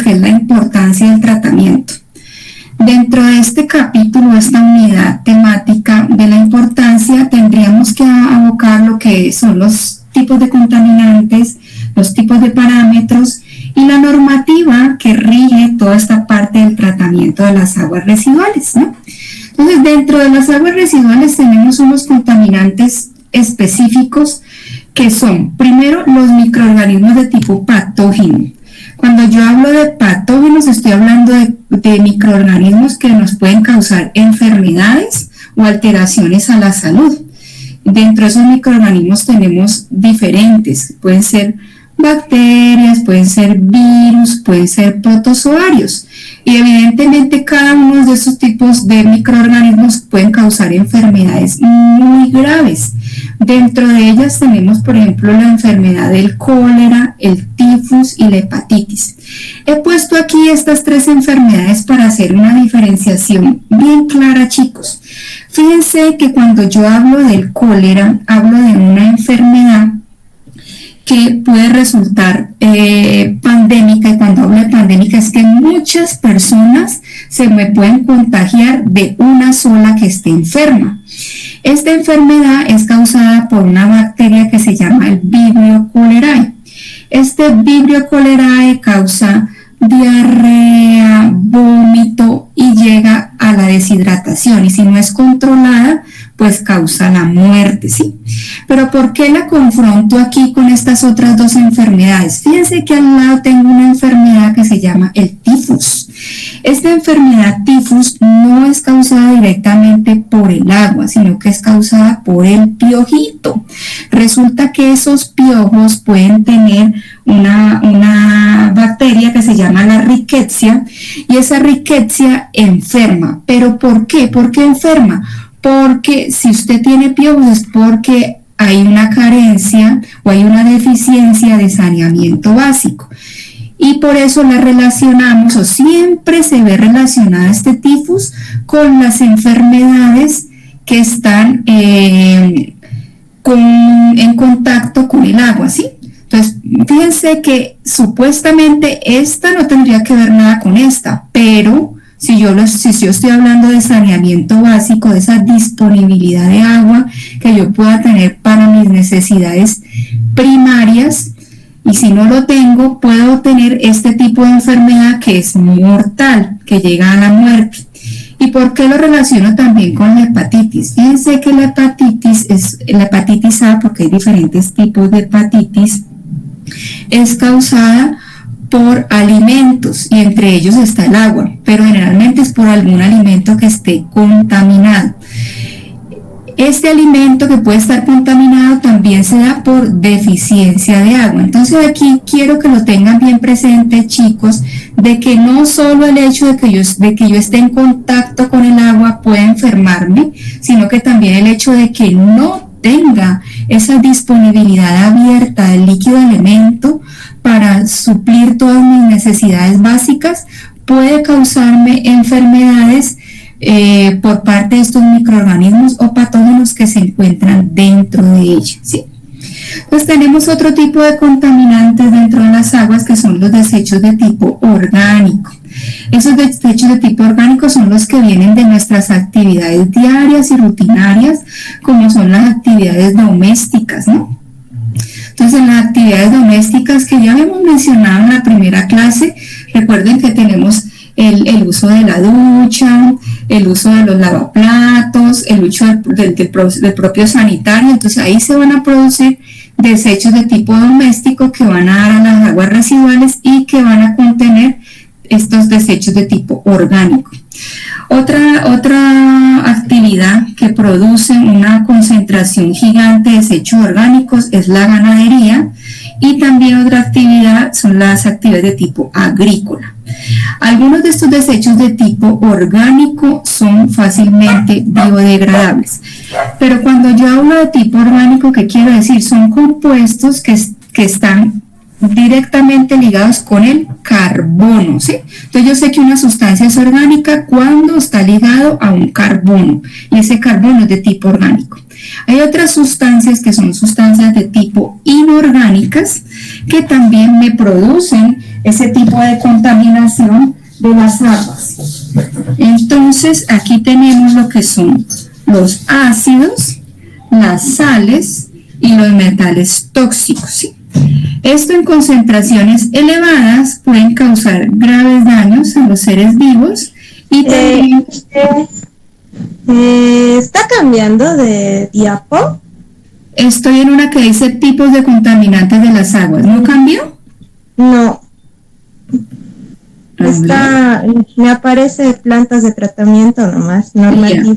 que es la importancia del tratamiento. Dentro de este capítulo, esta unidad temática de la importancia, tendríamos que abocar lo que son los tipos de contaminantes, los tipos de parámetros y la normativa que rige toda esta parte del tratamiento de las aguas residuales, ¿no? Entonces, dentro de las aguas residuales tenemos unos contaminantes específicos que son, primero, los microorganismos de tipo patógeno. Cuando yo hablo de patógenos, estoy hablando de microorganismos que nos pueden causar enfermedades o alteraciones a la salud. Dentro de esos microorganismos tenemos diferentes, pueden ser bacterias, pueden ser virus, pueden ser protozoarios. Y evidentemente cada uno de esos tipos de microorganismos pueden causar enfermedades muy graves. Dentro de ellas tenemos, por ejemplo, la enfermedad del cólera, el tifus y la hepatitis. He puesto aquí estas tres enfermedades para hacer una diferenciación bien clara, chicos. Fíjense que cuando yo hablo del cólera, hablo de una enfermedad que puede resultar pandémica, y cuando hablo de pandémica es que muchas personas se me pueden contagiar de una sola que esté enferma. Esta enfermedad es causada por una bacteria que se llama el Vibrio cholerae. Este Vibrio cholerae causa diarrea, vómito y llega a la deshidratación, y si no es controlada, pues causa la muerte, ¿sí? Pero ¿por qué la confronto aquí con estas otras dos enfermedades? Fíjense que al lado tengo una enfermedad que se llama el tifus. Esta enfermedad tifus no es causada directamente por el agua, sino que es causada por el piojito. Resulta que esos piojos pueden tener una bacteria que se llama la rickettsia, y esa rickettsia enferma. ¿Pero por qué? ¿Por qué enferma? Porque si usted tiene piojos es porque hay una carencia o hay una deficiencia de saneamiento básico. Y por eso la relacionamos, o siempre se ve relacionada este tifus con las enfermedades que están en contacto con el agua, ¿sí? Entonces, fíjense que supuestamente esta no tendría que ver nada con esta, pero si yo estoy hablando de saneamiento básico, de esa disponibilidad de agua que yo pueda tener para mis necesidades primarias, y si no lo tengo, puedo tener este tipo de enfermedad que es mortal, que llega a la muerte. ¿Y por qué lo relaciono también con la hepatitis? Fíjense que la hepatitis es la hepatitis A, porque hay diferentes tipos de hepatitis, es causada por alimentos, y entre ellos está el agua, pero generalmente es por algún alimento que esté contaminado. Este alimento que puede estar contaminado también se da por deficiencia de agua. Entonces aquí quiero que lo tengan bien presente, chicos, de que no solo el hecho de que yo esté en contacto con el agua puede enfermarme, sino que también el hecho de que no tenga esa disponibilidad abierta del líquido elemento para suplir todas mis necesidades básicas puede causarme enfermedades por parte de estos microorganismos o patógenos que se encuentran dentro de ellos, ¿sí? Pues tenemos otro tipo de contaminantes dentro de las aguas, que son los desechos de tipo orgánico. Esos desechos de tipo orgánico son los que vienen de nuestras actividades diarias y rutinarias, como son las actividades domésticas, ¿no? Entonces, en las actividades domésticas que ya habíamos mencionado en la primera clase, recuerden que tenemos el uso de la ducha, el uso de los lavaplatos, el uso del propio sanitario. Entonces ahí se van a producir desechos de tipo doméstico que van a dar a las aguas residuales y que van a contener estos desechos de tipo orgánico. Otra actividad que produce una concentración gigante de desechos orgánicos es la ganadería, y también otra actividad son las actividades de tipo agrícola. Algunos de estos desechos de tipo orgánico son fácilmente biodegradables, pero cuando yo hablo de tipo orgánico, ¿qué quiero decir? Son compuestos que están directamente ligados con el carbono, ¿sí? Entonces yo sé que una sustancia es orgánica cuando está ligado a un carbono, y ese carbono es de tipo orgánico. Hay otras sustancias que son sustancias de tipo inorgánicas que también me producen ese tipo de contaminación de las aguas. Entonces aquí tenemos lo que son los ácidos, las sales y los metales tóxicos, ¿sí? Esto en concentraciones elevadas pueden causar graves daños a los seres vivos y también... ¿Está cambiando de diapo? Estoy en una que dice tipos de contaminantes de las aguas. ¿No cambió? No. Me aparece plantas de tratamiento nomás, normativo.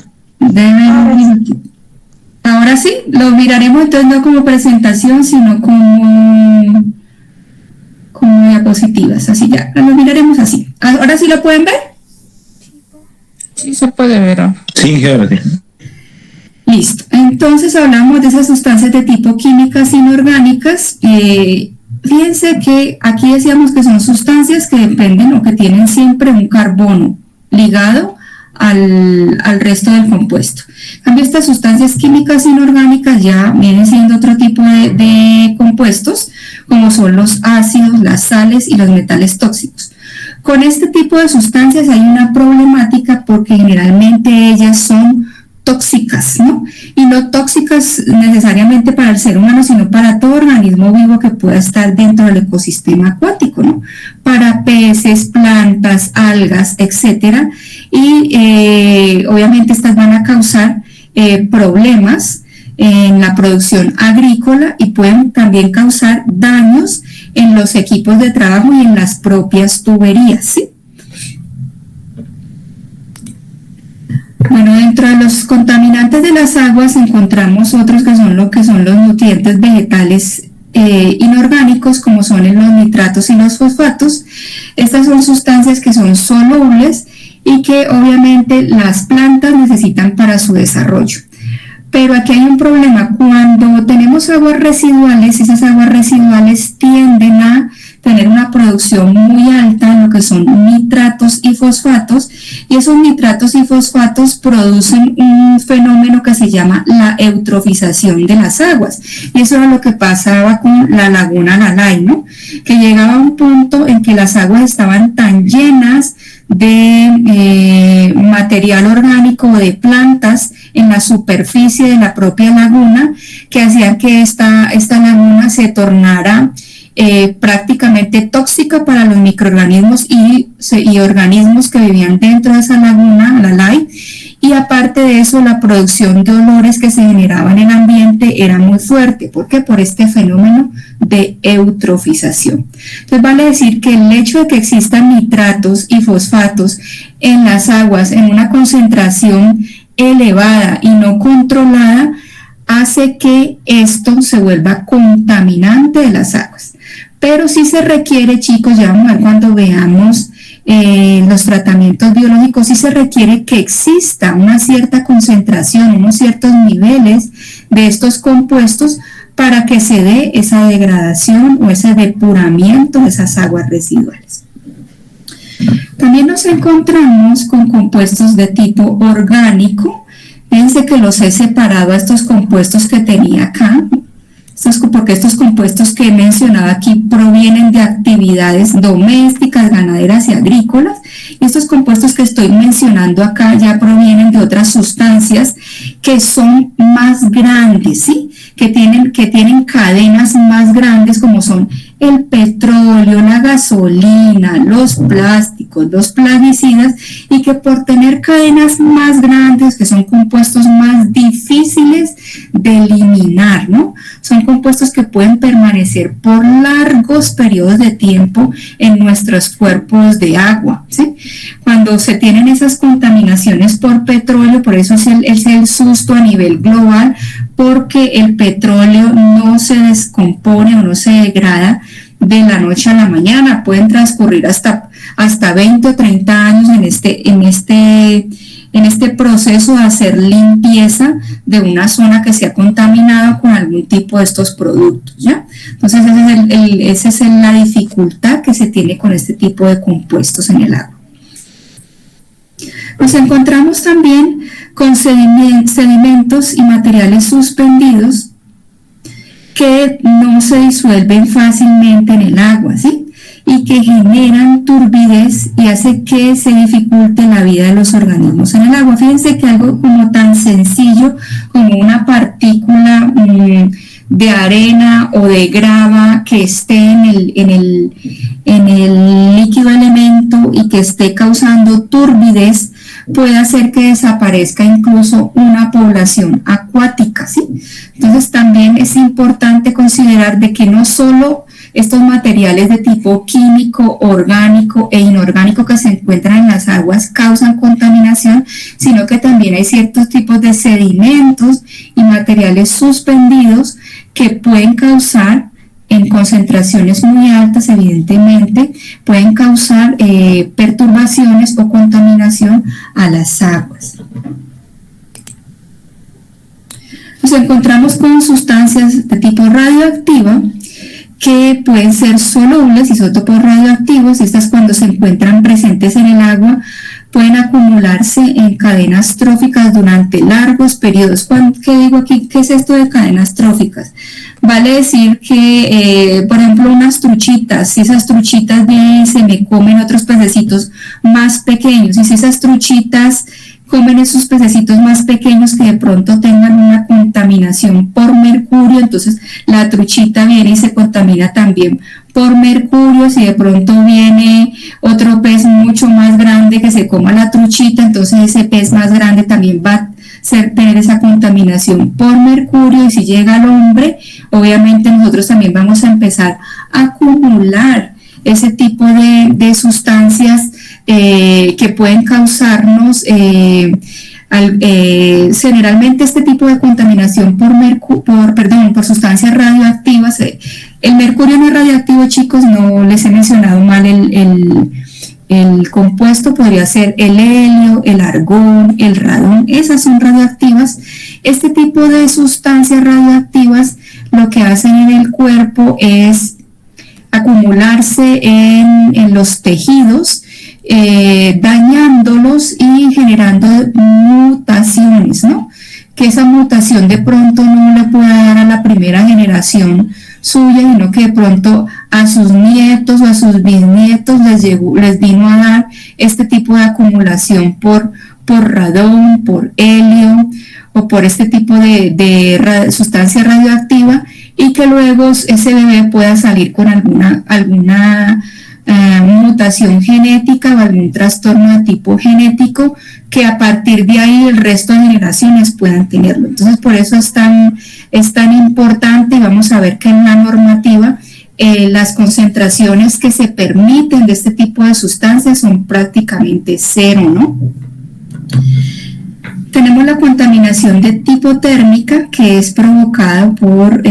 Ahora sí, lo miraremos entonces no como presentación, sino como diapositivas. Así ya, lo miraremos así. ¿Ahora sí lo pueden ver? Sí, se puede ver. Sí, Gerardo. Listo. Entonces hablamos de esas sustancias de tipo químicas inorgánicas. Fíjense que aquí decíamos que son sustancias que dependen o que tienen siempre un carbono ligado al resto del compuesto. En cambio, estas sustancias químicas inorgánicas ya vienen siendo otro tipo de compuestos, como son los ácidos, las sales y los metales tóxicos. Con este tipo de sustancias hay una problemática porque generalmente ellas son tóxicas, ¿no? Y no tóxicas necesariamente para el ser humano, sino para todo organismo vivo que pueda estar dentro del ecosistema acuático, ¿no? Para peces, plantas, algas, etcétera. Y obviamente estas van a causar problemas en la producción agrícola y pueden también causar daños en los equipos de trabajo y en las propias tuberías, ¿sí? Bueno, dentro de los contaminantes de las aguas encontramos otros que son los nutrientes vegetales inorgánicos, como son los nitratos y los fosfatos. Estas son sustancias que son solubles y que obviamente las plantas necesitan para su desarrollo. Pero aquí hay un problema. Cuando tenemos aguas residuales, esas aguas residuales tienden a tener una producción muy alta en lo que son nitratos y fosfatos, y esos nitratos y fosfatos producen un fenómeno que se llama la eutrofización de las aguas, y eso era lo que pasaba con la laguna Lalay, ¿no? Que llegaba a un punto en que las aguas estaban tan llenas de material orgánico o de plantas en la superficie de la propia laguna, que hacían que esta laguna se tornara prácticamente tóxica para los microorganismos y organismos que vivían dentro de esa laguna, Lalay, y aparte de eso la producción de olores que se generaba en el ambiente era muy fuerte. ¿Por qué? Por este fenómeno de eutrofización. Entonces vale decir que el hecho de que existan nitratos y fosfatos en las aguas en una concentración elevada y no controlada hace que esto se vuelva contaminante de las aguas. Pero sí se requiere, chicos, ya vamos a ver cuando veamos los tratamientos biológicos, sí se requiere que exista una cierta concentración, unos ciertos niveles de estos compuestos para que se dé esa degradación o ese depuramiento de esas aguas residuales. También nos encontramos con compuestos de tipo orgánico. Fíjense que los he separado a estos compuestos que tenía acá, porque estos compuestos que he mencionado aquí provienen de actividades domésticas, ganaderas y agrícolas. Y estos compuestos que estoy mencionando acá ya provienen de otras sustancias que son más grandes, ¿sí? Que tienen cadenas más grandes, como son el petróleo, la gasolina, los plásticos, los plaguicidas, y que por tener cadenas más grandes, que son compuestos más difíciles de eliminar, ¿no? Son compuestos que pueden permanecer por largos periodos de tiempo en nuestros cuerpos de agua, ¿sí? Cuando se tienen esas contaminaciones por petróleo, por eso es el susto a nivel global, porque el petróleo no se descompone o no se degrada de la noche a la mañana. Pueden transcurrir hasta 20 o 30 años en este proceso de hacer limpieza de una zona que se ha contaminado con algún tipo de estos productos, ¿ya? Entonces esa es la dificultad que se tiene con este tipo de compuestos en el agua. Nos encontramos también con sedimentos y materiales suspendidos que no se disuelven fácilmente en el agua, ¿sí? Y que generan turbidez y hace que se dificulte la vida de los organismos en el agua. Fíjense que algo como tan sencillo como una partícula de arena o de grava que esté en el líquido elemento y que esté causando turbidez puede hacer que desaparezca incluso una población acuática, ¿sí? Entonces también es importante considerar de que no solo estos materiales de tipo químico, orgánico e inorgánico que se encuentran en las aguas causan contaminación, sino que también hay ciertos tipos de sedimentos y materiales suspendidos que pueden causar, en concentraciones muy altas evidentemente, pueden causar perturbaciones o contaminación a las aguas. Nos encontramos con sustancias de tipo radioactiva que pueden ser solubles, isótopos radioactivos. Estas, cuando se encuentran presentes en el agua, pueden acumularse en cadenas tróficas durante largos periodos. ¿Qué digo aquí? ¿Qué es esto de cadenas tróficas? Vale decir que, por ejemplo, unas truchitas, si esas truchitas vienen y se me comen otros pececitos más pequeños, y si esas truchitas comen esos pececitos más pequeños que de pronto tengan una contaminación por mercurio, entonces la truchita viene y se contamina también por mercurio. Si de pronto viene otro pez mucho más grande que se coma la truchita, entonces ese pez más grande también va a tener esa contaminación por mercurio, y si llega al hombre, obviamente nosotros también vamos a empezar a acumular ese tipo de sustancias que pueden causarnos generalmente este tipo de contaminación por sustancias radioactivas. El mercurio no es radioactivo, chicos, no les he mencionado mal el compuesto. Podría ser el helio, el argón, el radón, esas son radioactivas. Este tipo de sustancias radioactivas lo que hacen en el cuerpo es acumularse en los tejidos, dañándolos y generando mutaciones, ¿no? Que esa mutación de pronto no le pueda dar a la primera generación suya, sino que de pronto a sus nietos o a sus bisnietos les vino a dar este tipo de acumulación por radón, por helio o por este tipo de sustancia radioactiva, y que luego ese bebé pueda salir con alguna mutación genética o algún trastorno de tipo genético, que a partir de ahí el resto de generaciones puedan tenerlo. Entonces, por eso es tan importante. Vamos a ver que en la normativa las concentraciones que se permiten de este tipo de sustancias son prácticamente cero, ¿no? Tenemos la contaminación de tipo térmica, que es provocada por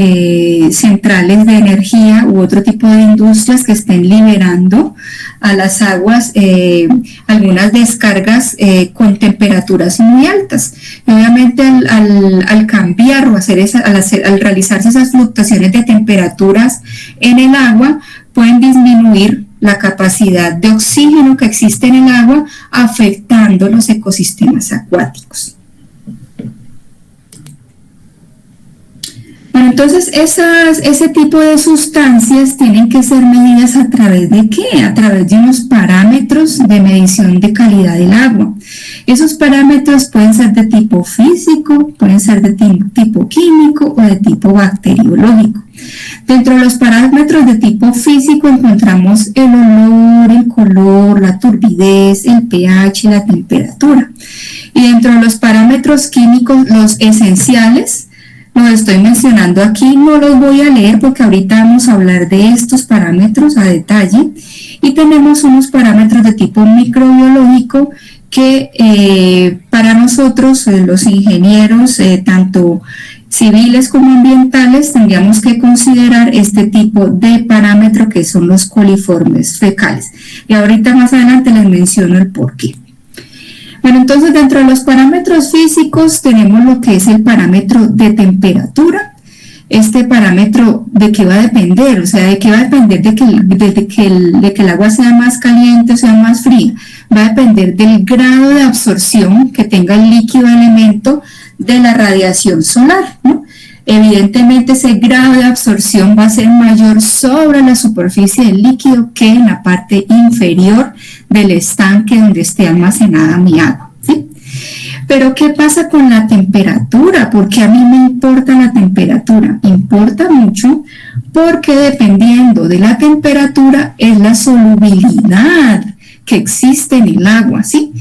centrales de energía u otro tipo de industrias que estén liberando a las aguas algunas descargas con temperaturas muy altas. Y obviamente al cambiar o al realizarse esas fluctuaciones de temperaturas en el agua, pueden disminuir la capacidad de oxígeno que existe en el agua, afectando los ecosistemas acuáticos. Bueno, entonces ese tipo de sustancias tienen que ser medidas ¿a través de qué? A través de unos parámetros de medición de calidad del agua. Esos parámetros pueden ser de tipo físico, pueden ser de tipo químico o de tipo bacteriológico. Dentro de los parámetros de tipo físico encontramos el olor, el color, la turbidez, el pH y la temperatura. Y dentro de los parámetros químicos, los esenciales, los estoy mencionando aquí, no los voy a leer porque ahorita vamos a hablar de estos parámetros a detalle. Y tenemos unos parámetros de tipo microbiológico que para nosotros, los ingenieros, tanto civiles como ambientales, tendríamos que considerar este tipo de parámetro, que son los coliformes fecales. Y ahorita más adelante les menciono el porqué. Bueno, entonces dentro de los parámetros físicos tenemos lo que es el parámetro de temperatura. Este parámetro, ¿de qué va a depender? O sea, ¿de qué va a depender de que el agua sea más caliente o sea más fría? Va a depender del grado de absorción que tenga el líquido elemento de la radiación solar, ¿no? Evidentemente ese grado de absorción va a ser mayor sobre la superficie del líquido que en la parte inferior del estanque donde esté almacenada mi agua, ¿sí? Pero ¿qué pasa con la temperatura? Porque a mí me importa la temperatura. Importa mucho porque dependiendo de la temperatura es la solubilidad que existe en el agua, ¿sí?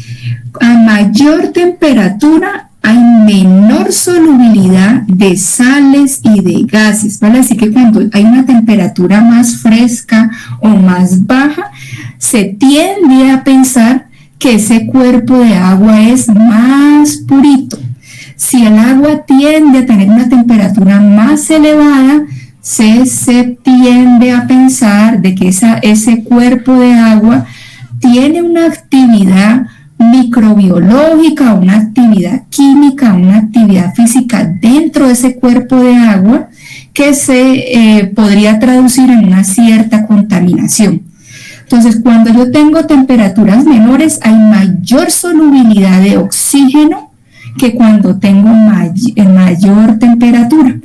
A mayor temperatura hay menor solubilidad de sales y de gases, ¿vale? Así que cuando hay una temperatura más fresca o más baja, se tiende a pensar que ese cuerpo de agua es más purito. Si el agua tiende a tener una temperatura más elevada, se tiende a pensar de que ese cuerpo de agua tiene una actividad microbiológica, una actividad química, una actividad física dentro de ese cuerpo de agua que se podría traducir en una cierta contaminación. Entonces, cuando yo tengo temperaturas menores, hay mayor solubilidad de oxígeno que cuando tengo mayor temperatura.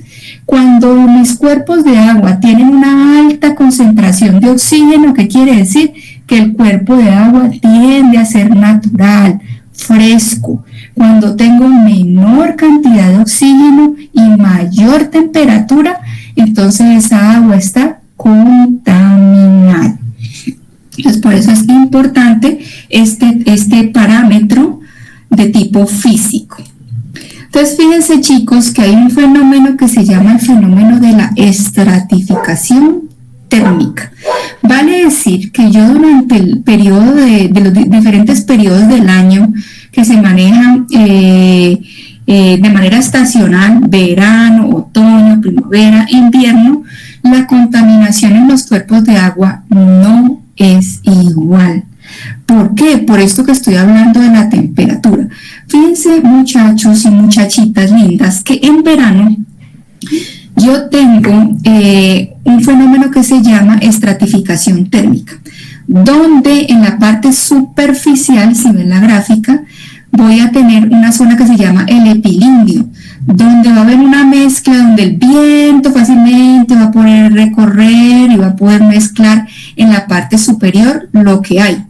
Cuando mis cuerpos de agua tienen una alta concentración de oxígeno, ¿qué quiere decir? Que el cuerpo de agua tiende a ser natural, fresco. Cuando tengo menor cantidad de oxígeno y mayor temperatura, entonces esa agua está contaminada. Entonces, por eso es importante este parámetro de tipo físico. Entonces, fíjense, chicos, que hay un fenómeno que se llama el fenómeno de la estratificación térmica. Vale decir que yo durante el periodo de los diferentes periodos del año que se manejan de manera estacional, verano, otoño, primavera, invierno, la contaminación en los cuerpos de agua no es igual. ¿Por qué? Por esto que estoy hablando de la temperatura. Fíjense, muchachos y muchachitas lindas, que en verano yo tengo un fenómeno que se llama estratificación térmica, donde en la parte superficial, si ven la gráfica, voy a tener una zona que se llama el epilíneo, donde va a haber una mezcla donde el viento fácilmente va a poder recorrer y va a poder mezclar en la parte superior lo que hay.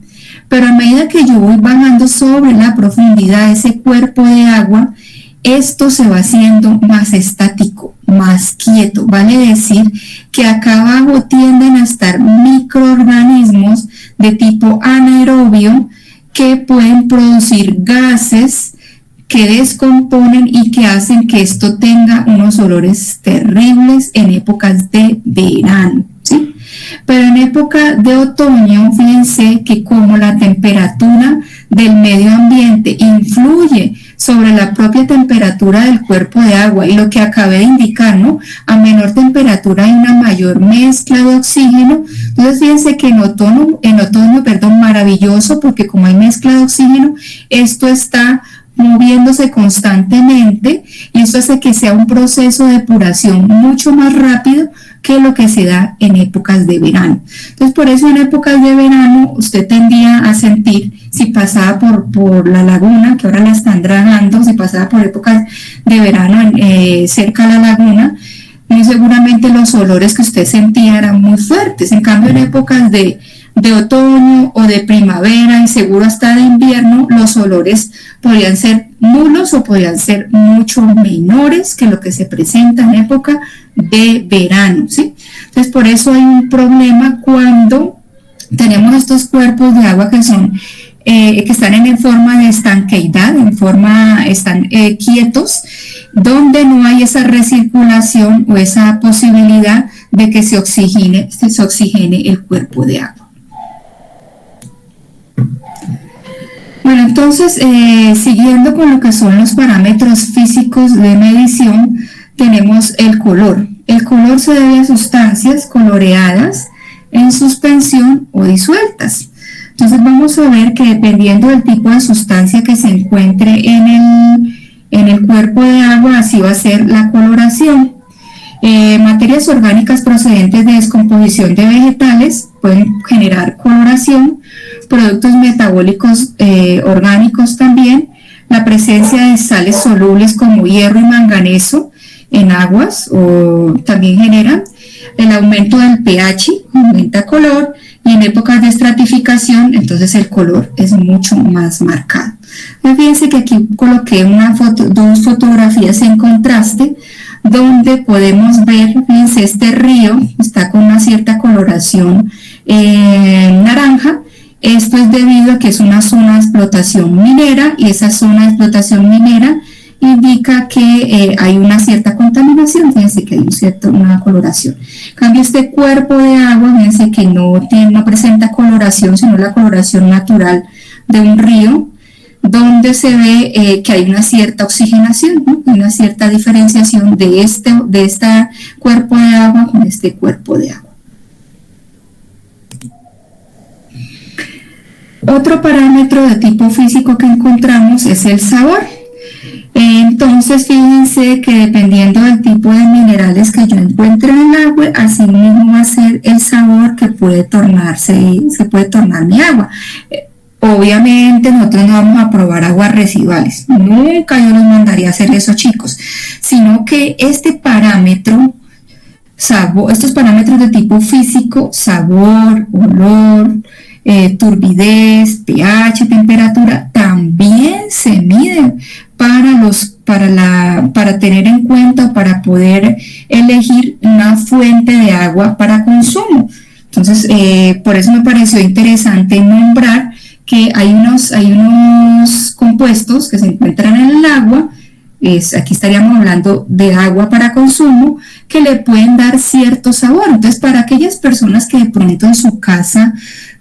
Pero a medida que yo voy bajando sobre la profundidad de ese cuerpo de agua, esto se va haciendo más estático, más quieto. Vale decir que acá abajo tienden a estar microorganismos de tipo anaerobio que pueden producir gases que descomponen y que hacen que esto tenga unos olores terribles en épocas de verano, ¿sí? Pero en época de otoño, fíjense que como la temperatura del medio ambiente influye sobre la propia temperatura del cuerpo de agua y lo que acabé de indicar, ¿no? A menor temperatura hay una mayor mezcla de oxígeno. Entonces fíjense que en otoño, maravilloso, porque como hay mezcla de oxígeno, esto está moviéndose constantemente y esto hace que sea un proceso de depuración mucho más rápido que lo que se da en épocas de verano. Entonces, por eso en épocas de verano usted tendría a sentir, si pasaba por la laguna, que ahora la están dragando, si pasaba por épocas de verano cerca a la laguna, muy seguramente los olores que usted sentía eran muy fuertes. En cambio, en épocas de otoño o de primavera y seguro hasta de invierno, los olores podrían ser nulos o podrían ser mucho menores que lo que se presenta en época de verano, ¿sí? Entonces, por eso hay un problema cuando tenemos estos cuerpos de agua que son que están en forma de estanqueidad, están quietos, donde no hay esa recirculación o esa posibilidad de que se oxigene el cuerpo de agua. Bueno, entonces, siguiendo con lo que son los parámetros físicos de medición, tenemos el color. El color se debe a sustancias coloreadas en suspensión o disueltas. Entonces vamos a ver que dependiendo del tipo de sustancia que se encuentre en el cuerpo de agua, así va a ser la coloración. Materias orgánicas procedentes de descomposición de vegetales pueden generar coloración, productos metabólicos orgánicos también, la presencia de sales solubles como hierro y manganeso en aguas o también generan el aumento del pH, aumenta color, y en épocas de estratificación entonces el color es mucho más marcado. Fíjense que aquí coloqué dos fotografías en contraste donde podemos ver, fíjense, este río está con una cierta coloración naranja. Esto es debido a que es una zona de explotación minera y esa zona de explotación minera indica que hay una cierta contaminación, fíjense que hay una coloración. En cambio, este cuerpo de agua, fíjense que no presenta coloración, sino la coloración natural de un río, donde se ve que hay una cierta oxigenación, ¿no? Una cierta diferenciación de este cuerpo de agua con este cuerpo de agua. Otro parámetro de tipo físico que encontramos es el sabor. Entonces, fíjense que dependiendo del tipo de minerales que yo encuentre en el agua, así mismo va a ser el sabor que se puede tornar mi agua. Obviamente nosotros no vamos a probar aguas residuales, nunca yo los mandaría a hacer eso, chicos, sino que este parámetro, estos parámetros de tipo físico, sabor, olor, turbidez, pH, temperatura, también se miden para tener en cuenta o para poder elegir una fuente de agua para consumo. Entonces, por eso me pareció interesante nombrar que hay unos compuestos que se encuentran en el agua, aquí estaríamos hablando de agua para consumo, que le pueden dar cierto sabor. Entonces, para aquellas personas que de pronto en su casa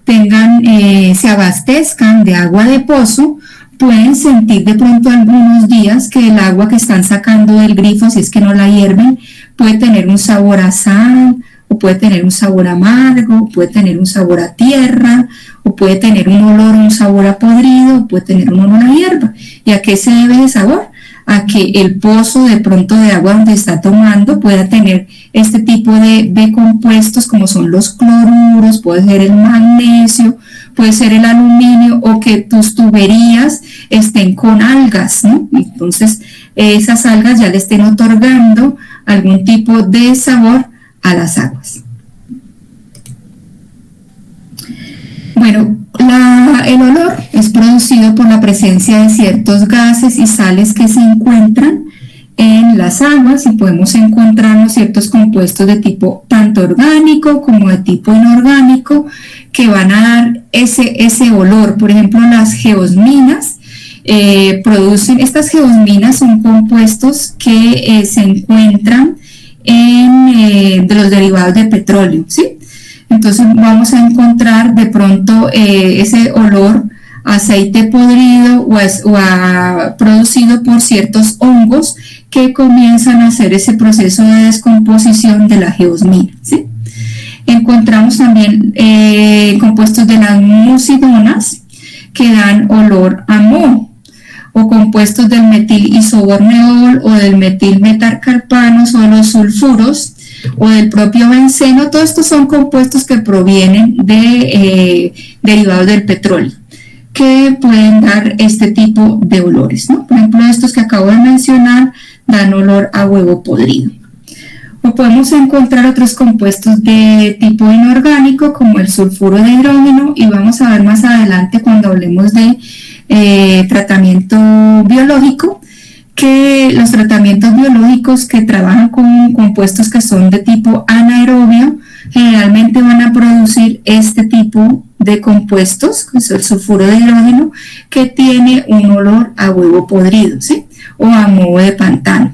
se abastezcan de agua de pozo, pueden sentir de pronto algunos días que el agua que están sacando del grifo, si es que no la hierven, puede tener un sabor a sal, o puede tener un sabor amargo, puede tener un sabor a tierra, o puede tener un olor, un sabor a podrido, o puede tener un olor a hierba. ¿Y a qué se debe ese sabor? A que el pozo de pronto de agua donde está tomando pueda tener este tipo de compuestos como son los cloruros, puede ser el magnesio, puede ser el aluminio, o que tus tuberías estén con algas, ¿no? Entonces esas algas ya le estén otorgando algún tipo de sabor a las aguas. Bueno, el olor es producido por la presencia de ciertos gases y sales que se encuentran en las aguas, y podemos encontrarnos ciertos compuestos de tipo tanto orgánico como de tipo inorgánico que van a dar ese olor. Por ejemplo, las geosminas estas geosminas son compuestos que se encuentran de los derivados de petróleo, ¿sí? Entonces vamos a encontrar de pronto ese olor a aceite podrido o producido por ciertos hongos que comienzan a hacer ese proceso de descomposición de la geosmina, ¿sí? Encontramos también compuestos de las mucidonas que dan olor a moho, o compuestos del metil isoborneol o del metil metarcarpanos o de los sulfuros o del propio benceno. Todos estos son compuestos que provienen de derivados del petróleo, que pueden dar este tipo de olores, ¿no? Por ejemplo, estos que acabo de mencionar dan olor a huevo podrido. O podemos encontrar otros compuestos de tipo inorgánico como el sulfuro de hidrógeno, y vamos a ver más adelante cuando hablemos de tratamiento biológico, que los tratamientos biológicos que trabajan con compuestos que son de tipo anaerobio generalmente van a producir este tipo de compuestos, que es el sulfuro de hidrógeno, que tiene un olor a huevo podrido, ¿sí? O a moho de pantano.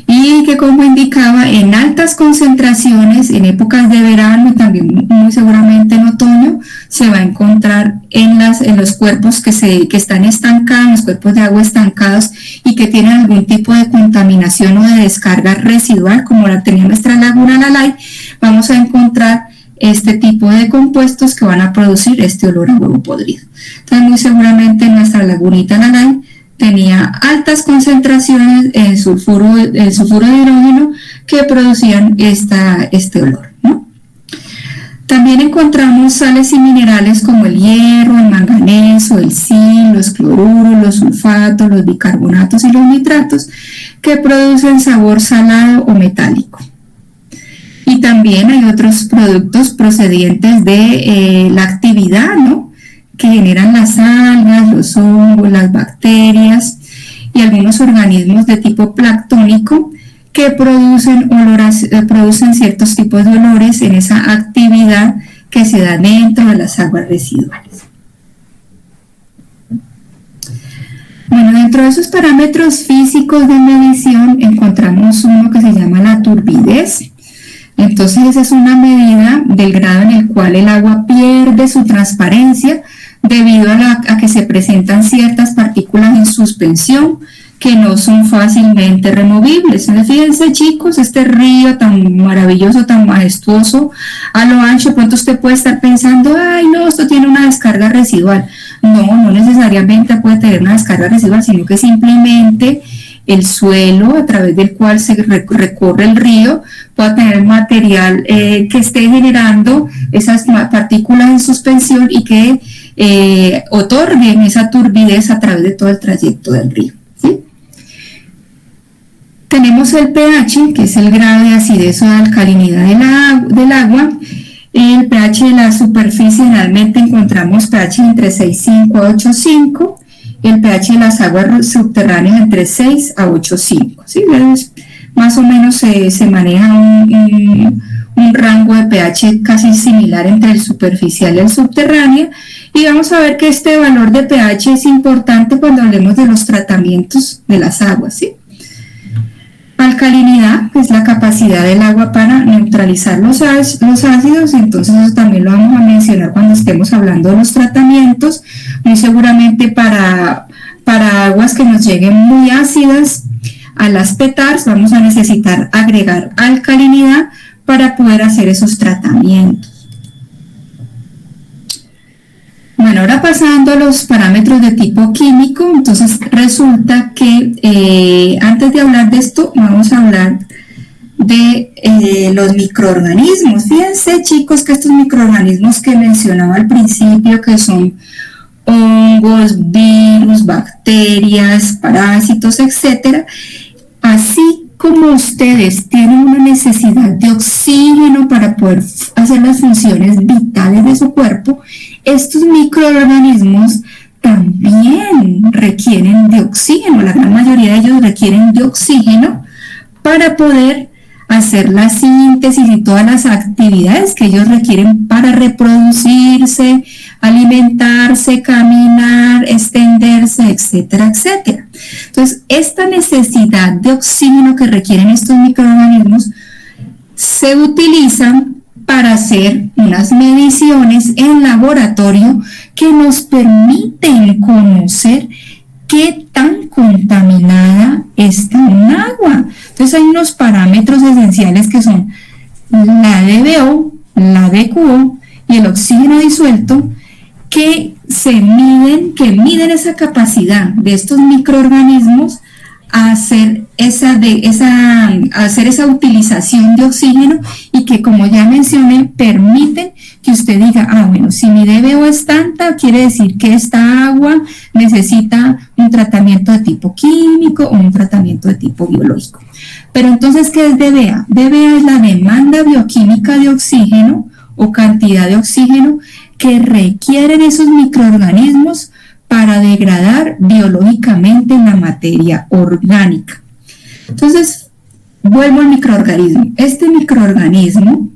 Y que, como indicaba, en altas concentraciones, en épocas de verano y también muy seguramente en otoño, se va a encontrar en los cuerpos que están estancados, los cuerpos de agua estancados y que tienen algún tipo de contaminación o de descarga residual, como la tenía nuestra laguna Lalay. Vamos a encontrar este tipo de compuestos que van a producir este olor a huevo podrido. Entonces, muy seguramente nuestra lagunita Nanay tenía altas concentraciones en sulfuro de hidrógeno que producían este olor, ¿no? También encontramos sales y minerales como el hierro, el manganeso, el zinc, los cloruros, los sulfatos, los bicarbonatos y los nitratos que producen sabor salado o metálico. Y también hay otros productos procedientes de la actividad, ¿no?, que generan las algas, los hongos, las bacterias y algunos organismos de tipo planctónico que producen ciertos tipos de olores en esa actividad que se da dentro de las aguas residuales. Bueno, dentro de esos parámetros físicos de medición encontramos uno que se llama la turbidez. Entonces, esa es una medida del grado en el cual el agua pierde su transparencia debido a que se presentan ciertas partículas en suspensión que no son fácilmente removibles. Fíjense, chicos, este río tan maravilloso, tan majestuoso, a lo ancho, pronto usted puede estar pensando, ay, no, esto tiene una descarga residual. No necesariamente puede tener una descarga residual, sino que simplemente el suelo a través del cual se recorre el río puede tener material que esté generando esas partículas en suspensión y que otorguen esa turbidez a través de todo el trayecto del río, ¿sí? Tenemos el pH, que es el grado de acidez o de alcalinidad del agua. El pH de la superficie, generalmente encontramos pH entre 6,5 a 8,5. El pH de las aguas subterráneas entre 6 a 8,5. ¿Sí? Más o menos se maneja un rango de pH casi similar entre el superficial y el subterráneo. Y vamos a ver que este valor de pH es importante cuando hablemos de los tratamientos de las aguas, ¿sí? Alcalinidad es la capacidad del agua para neutralizar los ácidos, entonces eso también lo vamos a mencionar cuando estemos hablando de los tratamientos. Muy seguramente para aguas que nos lleguen muy ácidas a las PETARs vamos a necesitar agregar alcalinidad para poder hacer esos tratamientos. Bueno, ahora pasando a los parámetros de tipo químico, entonces resulta que antes de hablar de esto, vamos a hablar de los microorganismos. Fíjense, chicos, que estos microorganismos que mencionaba al principio, que son hongos, virus, bacterias, parásitos, etcétera, así como ustedes tienen una necesidad de oxígeno para poder hacer las funciones vitales de su cuerpo, estos microorganismos también requieren de oxígeno. La gran mayoría de ellos requieren de oxígeno para poder hacer la síntesis y todas las actividades que ellos requieren para reproducirse, alimentarse, caminar, extenderse, etcétera, etcétera. Entonces, esta necesidad de oxígeno que requieren estos microorganismos se utilizan para hacer unas mediciones en laboratorio que nos permiten conocer qué tan contaminada está un agua. Entonces hay unos parámetros esenciales que son la DBO, la DQO y el oxígeno disuelto que miden esa capacidad de estos microorganismos a hacer esa utilización de oxígeno y que, como ya mencioné, permiten que usted diga, bueno, si mi DBO es tanta, quiere decir que esta agua necesita un tratamiento de tipo químico o un tratamiento de tipo biológico. Pero entonces, ¿qué es DBA? DBA es la demanda bioquímica de oxígeno o cantidad de oxígeno que requieren esos microorganismos para degradar biológicamente la materia orgánica. Entonces, vuelvo al microorganismo. Este microorganismo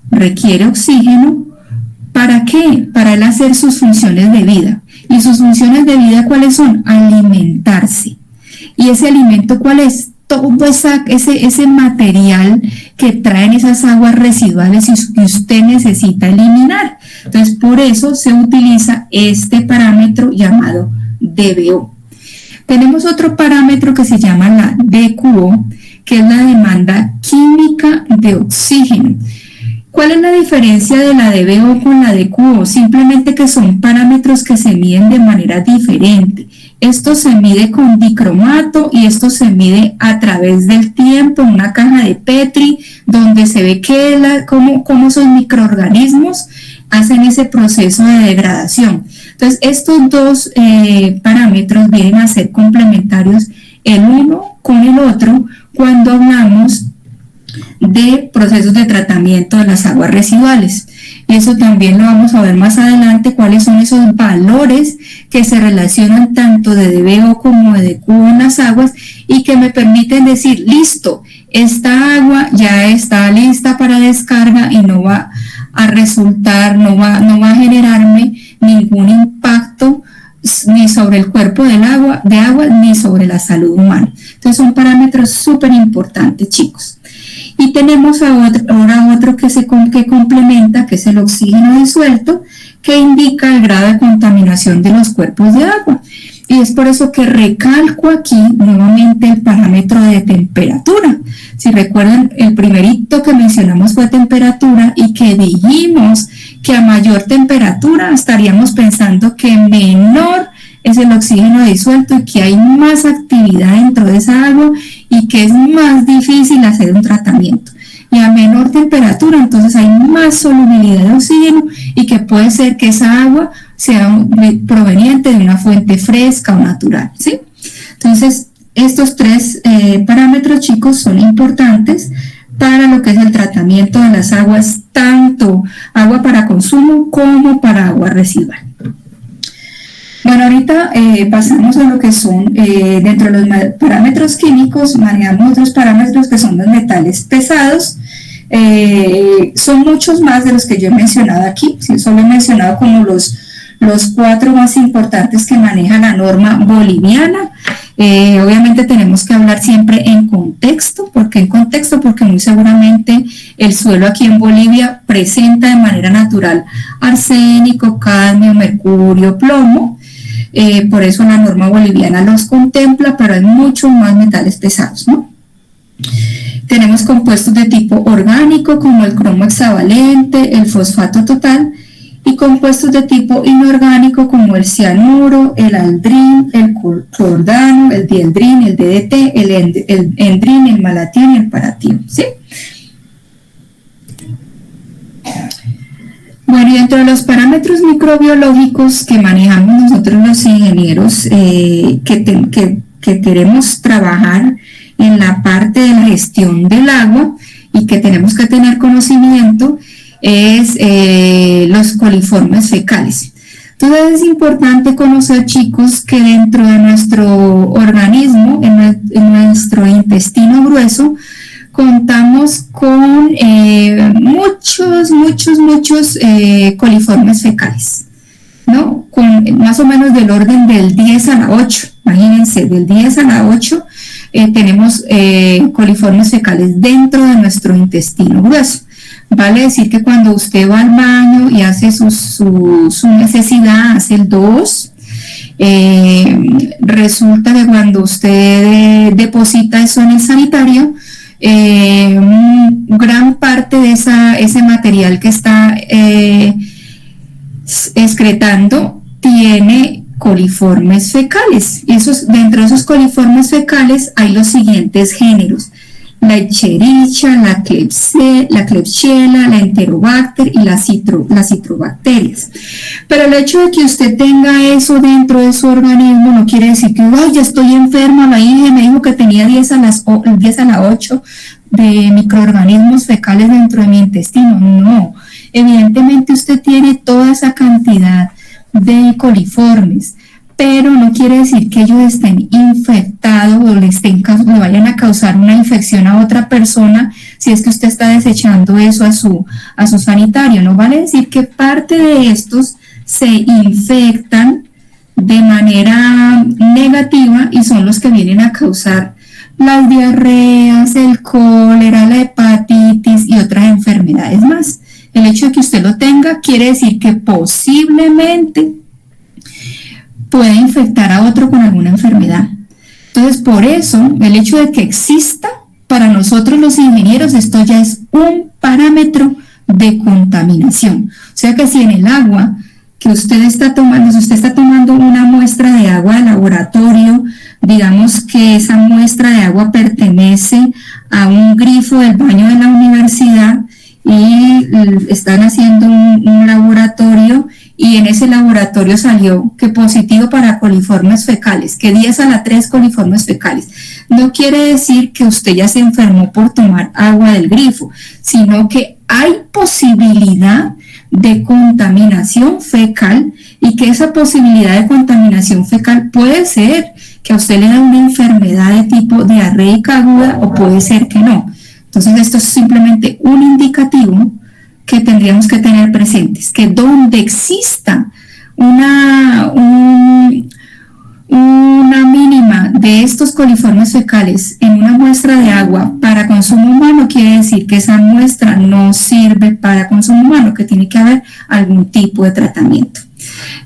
requiere oxígeno, ¿para qué? Para él hacer sus funciones de vida. ¿Y sus funciones de vida cuáles son? Alimentarse. ¿Y ese alimento cuál es? Todo ese material que traen esas aguas residuales y que usted necesita eliminar. Entonces, por eso se utiliza este parámetro llamado DBO. Tenemos otro parámetro que se llama la DQO, que es la demanda química de oxígeno. ¿Cuál es la diferencia de la DBO con la DQO? Simplemente que son parámetros que se miden de manera diferente. Esto se mide con dicromato y esto se mide a través del tiempo en una caja de Petri, donde se ve cómo esos microorganismos hacen ese proceso de degradación. Entonces, estos dos parámetros vienen a ser complementarios el uno con el otro cuando hablamos de procesos de tratamiento de las aguas residuales. Y eso también lo vamos a ver más adelante, cuáles son esos valores que se relacionan tanto de DBO como de DQO en las aguas y que me permiten decir, listo, esta agua ya está lista para descarga y no va a resultar, no va a generarme ningún impacto ni sobre el cuerpo de agua ni sobre la salud humana. Entonces son parámetros súper importantes, chicos. Y tenemos ahora otro que complementa, que es el oxígeno disuelto, que indica el grado de contaminación de los cuerpos de agua. Y es por eso que recalco aquí nuevamente el parámetro de temperatura. Si recuerdan, el primerito que mencionamos fue temperatura y que dijimos que a mayor temperatura estaríamos pensando que menor es el oxígeno disuelto y que hay más actividad dentro de esa agua y que es más difícil hacer un tratamiento. Y a menor temperatura, entonces hay más solubilidad de oxígeno y que puede ser que esa agua sea proveniente de una fuente fresca o natural, ¿sí? Entonces, estos tres parámetros, chicos, son importantes para lo que es el tratamiento de las aguas, tanto agua para consumo como para agua residual. Bueno, ahorita pasamos a lo que son, dentro de los parámetros químicos, manejamos otros parámetros que son los metales pesados. Son muchos más de los que yo he mencionado aquí, ¿sí? Solo he mencionado como los 4 más importantes que maneja la norma boliviana. Obviamente tenemos que hablar siempre en contexto. ¿Por qué en contexto? Porque muy seguramente el suelo aquí en Bolivia presenta de manera natural arsénico, cadmio, mercurio, plomo. Por eso la norma boliviana los contempla, pero hay muchos más metales pesados, ¿no? Tenemos compuestos de tipo orgánico como el cromo hexavalente, el fosfato total, y compuestos de tipo inorgánico como el cianuro, el aldrin, el clordano, el dieldrin, el DDT, el endrin, el malatín y el paratión, ¿sí? Bueno, y dentro de los parámetros microbiológicos que manejamos nosotros los ingenieros que queremos trabajar en la parte de la gestión del agua y que tenemos que tener conocimiento es los coliformes fecales. Entonces es importante conocer, chicos, que dentro de nuestro organismo, en nuestro intestino grueso, contamos con muchos coliformes fecales, ¿no? Con más o menos del orden del 10 a la 8, imagínense, del 10 a la 8 tenemos coliformes fecales dentro de nuestro intestino grueso. Vale decir que cuando usted va al baño y hace su necesidad, hace el 2, resulta que cuando usted deposita eso en el sanitario, gran parte de ese material que está excretando tiene coliformes fecales. Y dentro de esos coliformes fecales hay los siguientes géneros: la Escherichia, la Klebsiella, la Enterobacter y las citrobacterias. Pero el hecho de que usted tenga eso dentro de su organismo no quiere decir que, ay, ya estoy enferma, la hija me dijo que tenía 10 a la 8 de microorganismos fecales dentro de mi intestino. No, evidentemente usted tiene toda esa cantidad de coliformes, pero no quiere decir que ellos estén infectados o le vayan a causar una infección a otra persona si es que usted está desechando eso a su sanitario. No vale decir que parte de estos se infectan de manera negativa y son los que vienen a causar las diarreas, el cólera, la hepatitis y otras enfermedades más. El hecho de que usted lo tenga quiere decir que posiblemente puede infectar a otro con alguna enfermedad. Entonces, por eso, el hecho de que exista, para nosotros los ingenieros, esto ya es un parámetro de contaminación. O sea que si en el agua que usted está tomando, si usted está tomando una muestra de agua de laboratorio, digamos que esa muestra de agua pertenece a un grifo del baño de la universidad y están haciendo un laboratorio y en ese laboratorio salió que positivo para coliformes fecales, que 10 a la 3 coliformes fecales. No quiere decir que usted ya se enfermó por tomar agua del grifo, sino que hay posibilidad de contaminación fecal y que esa posibilidad de contaminación fecal puede ser que a usted le da una enfermedad de tipo diarreica aguda o puede ser que no. Entonces esto es simplemente un indicativo que tendríamos que tener presentes, que donde exista una mínima de estos coliformes fecales en una muestra de agua para consumo humano, quiere decir que esa muestra no sirve para consumo humano, que tiene que haber algún tipo de tratamiento.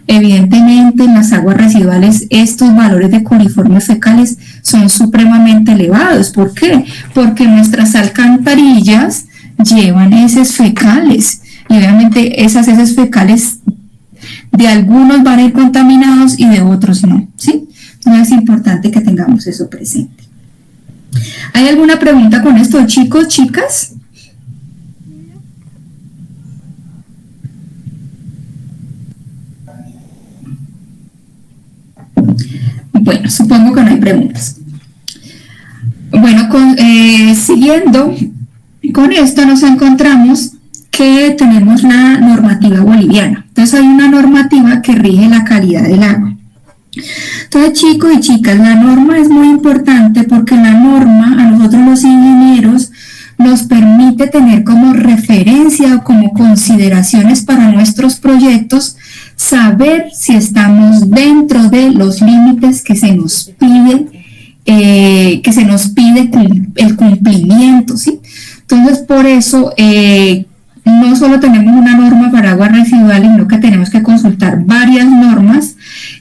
Evidentemente en las aguas residuales estos valores de coliformes fecales son supremamente elevados. ¿Por qué? Porque nuestras alcantarillas llevan heces fecales y obviamente esas heces fecales de algunos van a ir contaminados y de otros no, ¿sí? Entonces es importante que tengamos eso presente. ¿Hay alguna pregunta con esto, chicos, chicas? Bueno, supongo que no hay preguntas. Bueno, siguiendo con esto nos encontramos que tenemos la normativa boliviana. Entonces hay una normativa que rige la calidad del agua. Entonces, chicos y chicas, la norma es muy importante porque la norma a nosotros los ingenieros nos permite tener como referencia o como consideraciones para nuestros proyectos, saber si estamos dentro de los límites que se nos pide el cumplimiento, ¿sí? Entonces, por eso, no solo tenemos una norma para aguas residuales, sino que tenemos que consultar varias normas,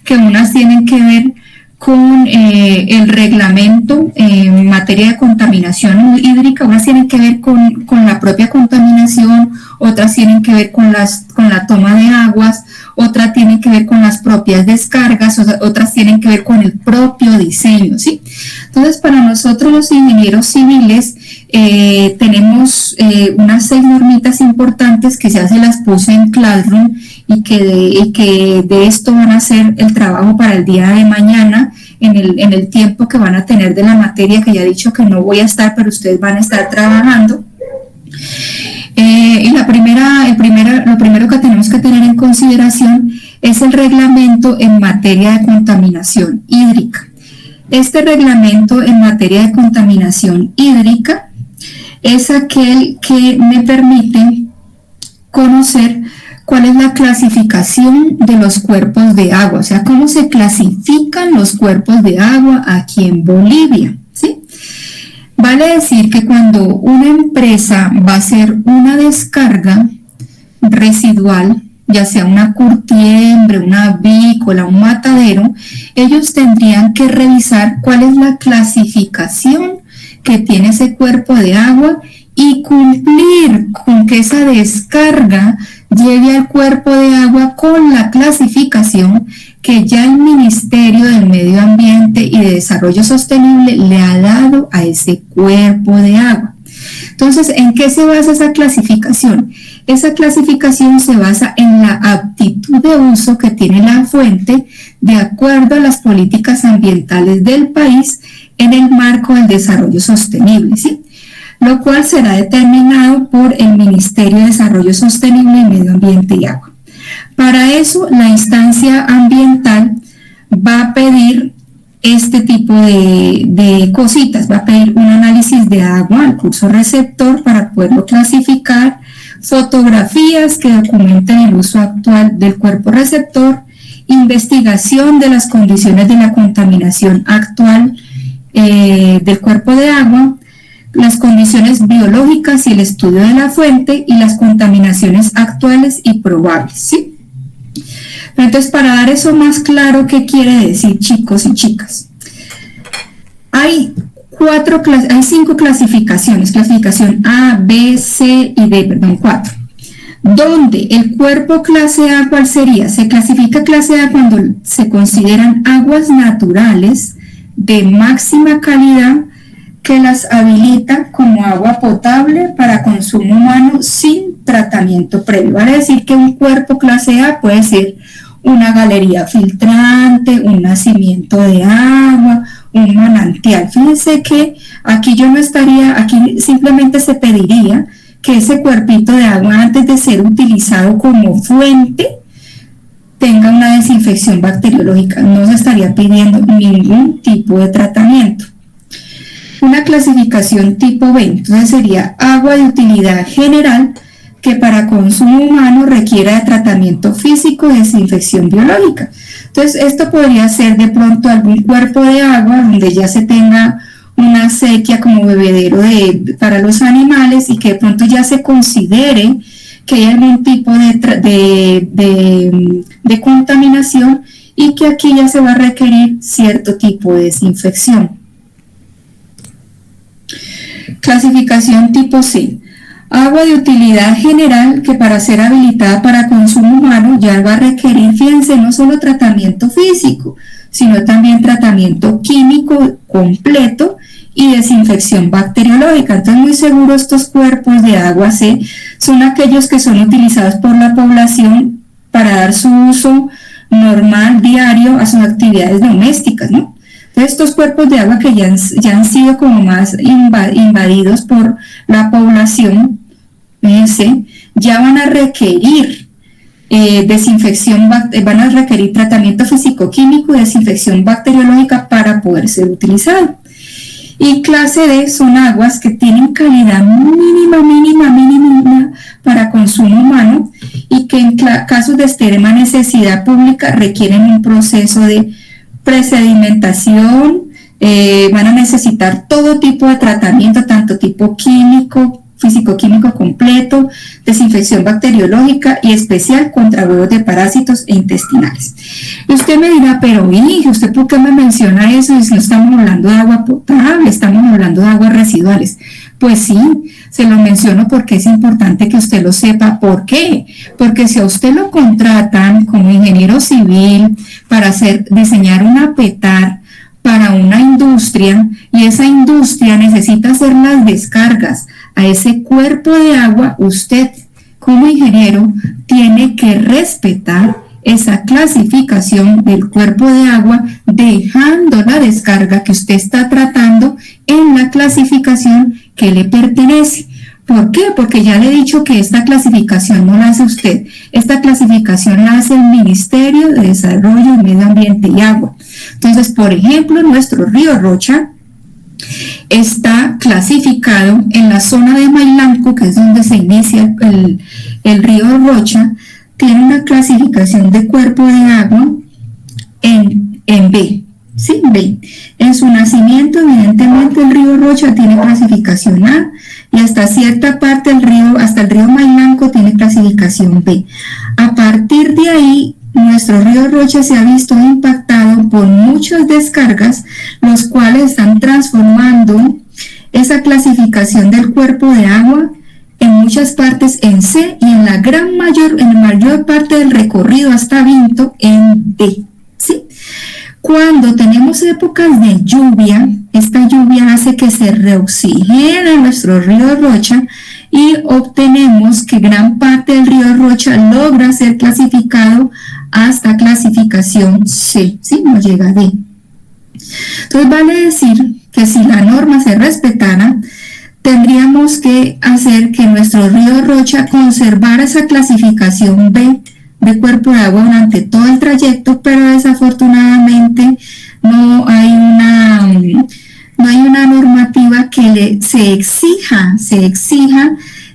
que unas tienen que ver con el reglamento en materia de contaminación hídrica, unas tienen que ver con la propia contaminación, otras tienen que ver con la toma de aguas, otras tienen que ver con las propias descargas, otras tienen que ver con el propio diseño, ¿sí? Entonces, para nosotros los ingenieros civiles tenemos unas 6 normitas importantes que ya se las puse en Classroom y que de esto van a hacer el trabajo para el día de mañana en el tiempo que van a tener de la materia, que ya he dicho que no voy a estar, pero ustedes van a estar trabajando. Y lo primero que tenemos que tener en consideración es el reglamento en materia de contaminación hídrica. Este reglamento en materia de contaminación hídrica es aquel que me permite conocer cuál es la clasificación de los cuerpos de agua, o sea, cómo se clasifican los cuerpos de agua aquí en Bolivia, ¿sí? Vale decir que cuando una empresa va a hacer una descarga residual, ya sea una curtiembre, una avícola, un matadero, ellos tendrían que revisar cuál es la clasificación que tiene ese cuerpo de agua y cumplir con que esa descarga lleve al cuerpo de agua con la clasificación que ya el Ministerio del Medio Ambiente y de Desarrollo Sostenible le ha dado a ese cuerpo de agua. Entonces, ¿en qué se basa esa clasificación? Esa clasificación se basa en la aptitud de uso que tiene la fuente de acuerdo a las políticas ambientales del país en el marco del desarrollo sostenible, ¿sí? Lo cual será determinado por el Ministerio de Desarrollo Sostenible y Medio Ambiente y Agua. Para eso, la instancia ambiental va a pedir este tipo de cositas, va a pedir un análisis de agua al curso receptor para poderlo clasificar, fotografías que documenten el uso actual del cuerpo receptor, investigación de las condiciones de la contaminación actual del cuerpo de agua, las condiciones biológicas y el estudio de la fuente y las contaminaciones actuales y probables, ¿sí? Pero entonces, para dar eso más claro, ¿qué quiere decir, chicos y chicas? Hay 5 clasificaciones, clasificación A, B, C y D, perdón, 4. donde el cuerpo clase A, ¿cuál sería? Se clasifica clase A cuando se consideran aguas naturales de máxima calidad que las habilita como agua potable para consumo humano sin tratamiento previo. Vale decir que un cuerpo clase A puede ser una galería filtrante, un nacimiento de agua, un manantial. Fíjense que aquí yo no estaría, aquí simplemente se pediría que ese cuerpito de agua, antes de ser utilizado como fuente, tenga una desinfección bacteriológica. No se estaría pidiendo ningún tipo de tratamiento. Una clasificación tipo B, entonces sería agua de utilidad general que para consumo humano requiera de tratamiento físico y desinfección biológica. Entonces esto podría ser de pronto algún cuerpo de agua donde ya se tenga una acequia como bebedero para los animales y que de pronto ya se considere que hay algún tipo de contaminación y que aquí ya se va a requerir cierto tipo de desinfección. Clasificación tipo C. Agua de utilidad general que para ser habilitada para consumo humano ya va a requerir, fíjense, no solo tratamiento físico, sino también tratamiento químico completo y desinfección bacteriológica. Entonces, muy seguro estos cuerpos de agua C son aquellos que son utilizados por la población para dar su uso normal, diario, a sus actividades domésticas, ¿no? Entonces, estos cuerpos de agua que ya han sido como más invadidos por la población, fíjense, ya van a requerir desinfección, van a requerir tratamiento físico-químico y desinfección bacteriológica para poder ser utilizados. Y clase D son aguas que tienen calidad mínima para consumo humano y que en casos de extrema necesidad pública requieren un proceso de presedimentación, van a necesitar todo tipo de tratamiento, tanto tipo químico, físico-químico completo, desinfección bacteriológica y especial contra huevos de parásitos e intestinales. Y usted me dirá, pero ¿usted por qué me menciona eso? Si no estamos hablando de agua potable, estamos hablando de aguas residuales. Pues sí, se lo menciono porque es importante que usted lo sepa. ¿Por qué? Porque si a usted lo contratan como ingeniero civil para diseñar una PETAR para una industria y esa industria necesita hacer las descargas a ese cuerpo de agua, usted como ingeniero tiene que respetar esa clasificación del cuerpo de agua, dejando la descarga que usted está tratando en la clasificación que le pertenece. ¿Por qué? Porque ya le he dicho que esta clasificación no la hace usted, esta clasificación la hace el Ministerio de Desarrollo, Medio Ambiente y Agua. Entonces, por ejemplo, nuestro río Rocha está clasificado en la zona de Mailanco, que es donde se inicia el río Rocha, tiene una clasificación de cuerpo de agua en B, ¿sí? B. En su nacimiento, evidentemente, el río Rocha tiene clasificación A y hasta cierta parte del río, hasta el río Mailanco, tiene clasificación B. A partir de ahí, nuestro río Rocha se ha visto impactado por muchas descargas, los cuales están transformando esa clasificación del cuerpo de agua en muchas partes en C y en la mayor parte del recorrido hasta Vinto en D, ¿sí? Cuando tenemos épocas de lluvia, esta lluvia hace que se reoxigene nuestro río Rocha y obtenemos que gran parte del río Rocha logra ser clasificado hasta clasificación C, ¿sí? No llega a D. Entonces vale decir que si la norma se respetara, tendríamos que hacer que nuestro río Rocha conservara esa clasificación B de cuerpo de agua durante todo el trayecto, pero desafortunadamente no hay una normativa que se exija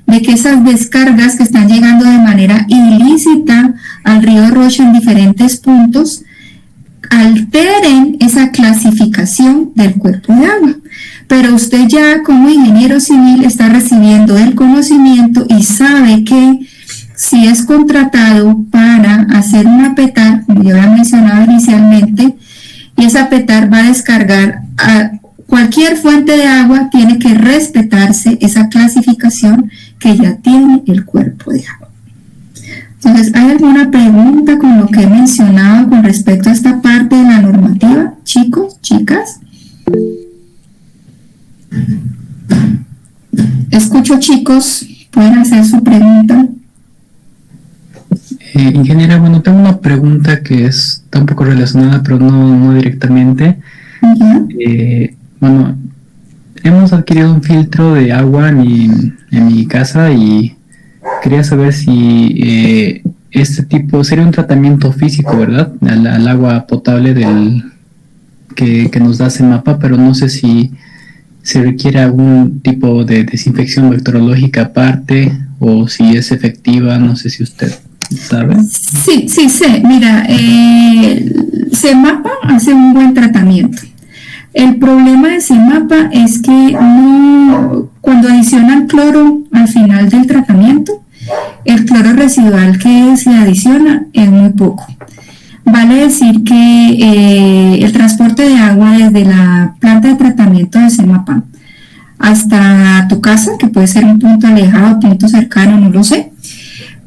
de que esas descargas que están llegando de manera ilícita al río Rocha en diferentes puntos alteren esa clasificación del cuerpo de agua. Pero usted ya como ingeniero civil está recibiendo el conocimiento y sabe que si es contratado para hacer una PETAR, como yo había mencionado inicialmente, y esa PETAR va a descargar a cualquier fuente de agua, tiene que respetarse esa clasificación que ya tiene el cuerpo de agua. Entonces, ¿hay alguna pregunta con lo que he mencionado con respecto a esta parte de la normativa? Chicos, chicas. Escucho, chicos, pueden hacer su pregunta. Ingeniera, bueno, tengo una pregunta que está un poco relacionada, pero no directamente. ¿Ya? Bueno, hemos adquirido un filtro de agua en mi casa y quería saber si este tipo sería un tratamiento físico, ¿verdad? Al agua potable que nos da CEMAPA, pero no sé si se requiere algún tipo de desinfección bacteriológica aparte o si es efectiva, no sé si usted sabe. Sí, sé. Mira, CEMAPA hace un buen tratamiento. El problema de CEMAPA es que cuando adicionan cloro al final del tratamiento, el cloro residual que se adiciona es muy poco. Vale decir que el transporte de agua desde la planta de tratamiento de CEMAPA hasta tu casa, que puede ser un punto alejado, punto cercano, no lo sé,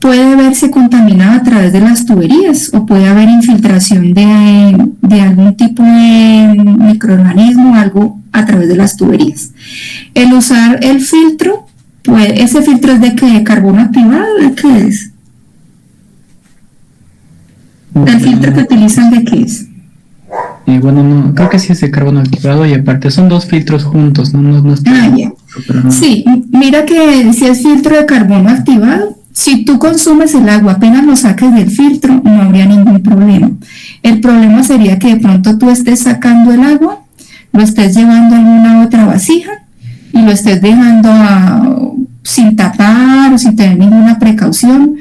puede verse contaminado a través de las tuberías o puede haber infiltración de algún tipo de microorganismo, algo a través de las tuberías. El usar el filtro, pues, ¿ese filtro es de qué? ¿De carbono activado? ¿De qué es? ¿El filtro que utilizan de qué es? Bueno, no, creo que sí es de carbono activado y aparte son dos filtros juntos, no ya. Sí, mira que si es filtro de carbono activado, si tú consumes el agua, apenas lo saques del filtro, no habría ningún problema. El problema sería que de pronto tú estés sacando el agua, lo estés llevando a alguna otra vasija y lo estés dejando sin tapar o sin tener ninguna precaución,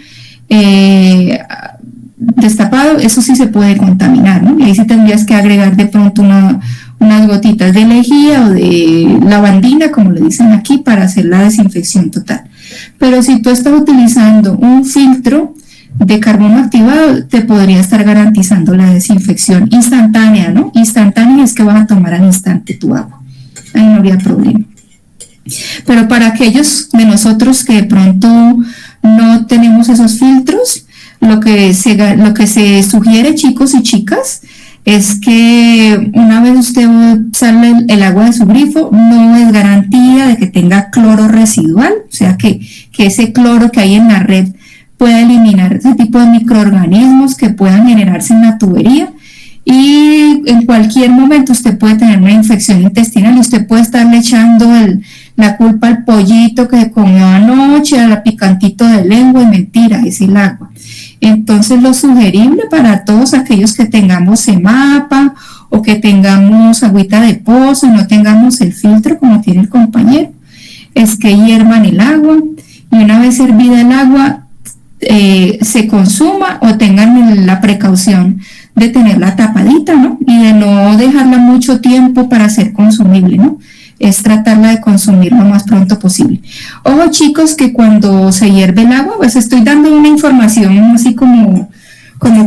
destapado, eso sí se puede contaminar, ¿no? Y ahí sí tendrías que agregar de pronto unas gotitas de lejía o de lavandina, como le dicen aquí, para hacer la desinfección total. Pero si tú estás utilizando un filtro de carbono activado, te podría estar garantizando la desinfección instantánea, ¿no? Instantánea es que vas a tomar al instante tu agua. Ahí no habría problema. Pero para aquellos de nosotros que de pronto no tenemos esos filtros, lo que se sugiere, chicos y chicas, es que una vez usted sale el agua de su grifo, no es garantía de que tenga cloro residual, o sea que ese cloro que hay en la red pueda eliminar ese tipo de microorganismos que puedan generarse en la tubería, y en cualquier momento usted puede tener una infección intestinal y usted puede estarle echando la culpa al pollito que comió anoche, al picantito de lengua, y mentira, es el agua. Entonces lo sugerible para todos aquellos que tengamos CEMAPA o que tengamos agüita de pozo y no tengamos el filtro como tiene el compañero, es que hiervan el agua y una vez hervida el agua se consuma o tengan la precaución de tenerla tapadita, ¿no? Y de no dejarla mucho tiempo para ser consumible, ¿no? Es tratarla de consumir lo más pronto posible. Ojo, chicos, que cuando se hierve el agua, pues estoy dando una información así como